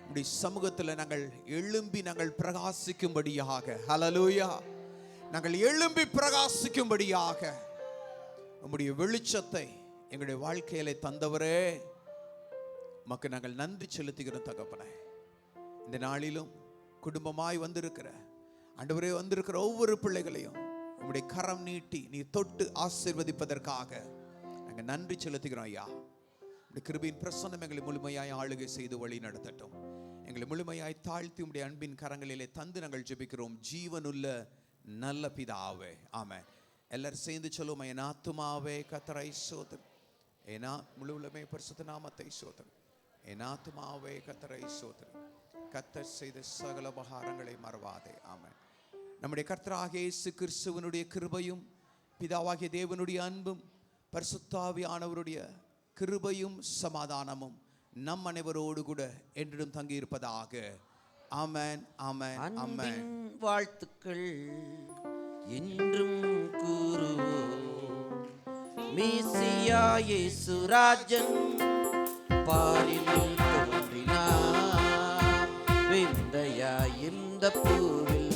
உம்முடைய சமூகத்தில் நாங்கள் எழும்பி நாங்கள் பிரகாசிக்கும்படியாக ஹல்லேலூயா நாங்கள் எழும்பி பிரகாசிக்கும்படியாக உம்முடைய வெளிச்சத்தை எங்களுடைய வாழ்க்கையில தந்தவரே உமக்கு நாங்கள் நன்றி செலுத்துகிறோம் தகப்பனே. இந்த நாளிலும் குடும்பமாய் வந்திருக்கிற ஆண்டவரே வந்திருக்கிற ஒவ்வொரு பிள்ளைகளையும் உம்முடைய கரம் நீட்டி நீ தொட்டு ஆசீர்வதிப்பதற்காக நாங்கள் நன்றி செலுத்துகிறோம் ஐயா. உம்முடைய கிருபையின் பிரசன்னம் எங்களை முழுமையாய் ஆளுகை செய்து வழி நடத்தட்டும். எங்களை முழுமையாய் தாழ்த்தி உம்முடைய அன்பின் கரங்களிலே தந்து நாங்கள் ஜெபிக்கிறோம் ஜீவனுள்ள நல்ல பிதாவே ஆமென். எல்லாரும் சேர்ந்து சொல்லுவோம். என் ஆத்துமாவே கர்த்தரை ஸ்தோத்திரி, என் முழுவதுமே பரிசுத்த நாமத்தை ஸ்தோத்திரி. என் ஆத்துமாவே கர்த்தரை ஸ்தோத்திரி, கர்த்தர் செய்த சகல உபகாரங்களை மறவாதே ஆமென். நம்முடைய கர்த்தராகிய இயேசு கிறிஸ்துவினுடைய கிருபையும் பிதாவாகிய தேவனுடைய அன்பும் பரிசுத்தாவியானவருடைய கிருபையும் சமாதானமும் நம் அனைவரோடு கூட என்றும் தங்கி இருப்பதாக ஆமென் ஆமென் ஆமென். வாழ்த்துக்கள் என்றும் கூறுவோம். மேசியா இயேசு ராஜன் பாரில் தோன்றினார், விந்தையா இந்த பூவில்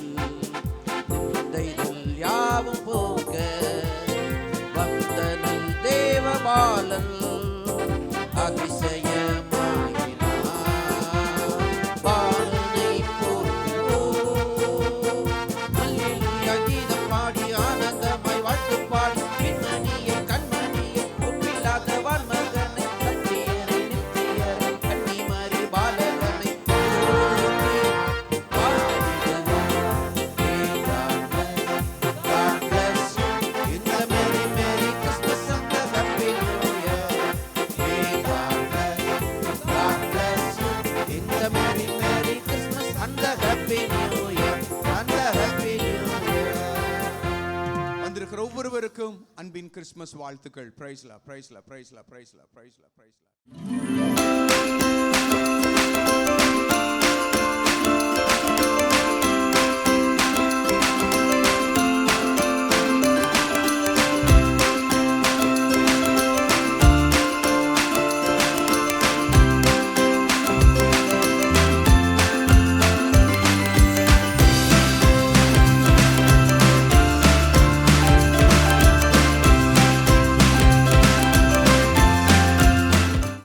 நிந்தைகள் யாவும் போக வந்தனல் தேவ பாலன் அதிசயமாயினார். பாலனை போற்றுவோம். அல்லேலூயா கீதம் பாடி ஆனந்தமாய் வாழ்த்து பாடி பின்னணியை கண்மணியை ஒப்பில்லாத வான்மகனை கண்ணியரை நித்தியரை கன்னிமரி பாலகனை போற்றி பாடிடுவோம். God bless you in the merry merry Christmas and the happy New Year. May God bless you in the merry merry Christmas and the happy New Year and the happy New Year. வந்திருக்கிற ஒவ்வொருவருக்கும் அன்பின் Christmas வாழ்த்துக்கள். பிரைஸ்லா பிரைஸ்லா பிரைஸ்லா பிரைஸ்லா பிரைஸ்லா பிரைஸ்லா.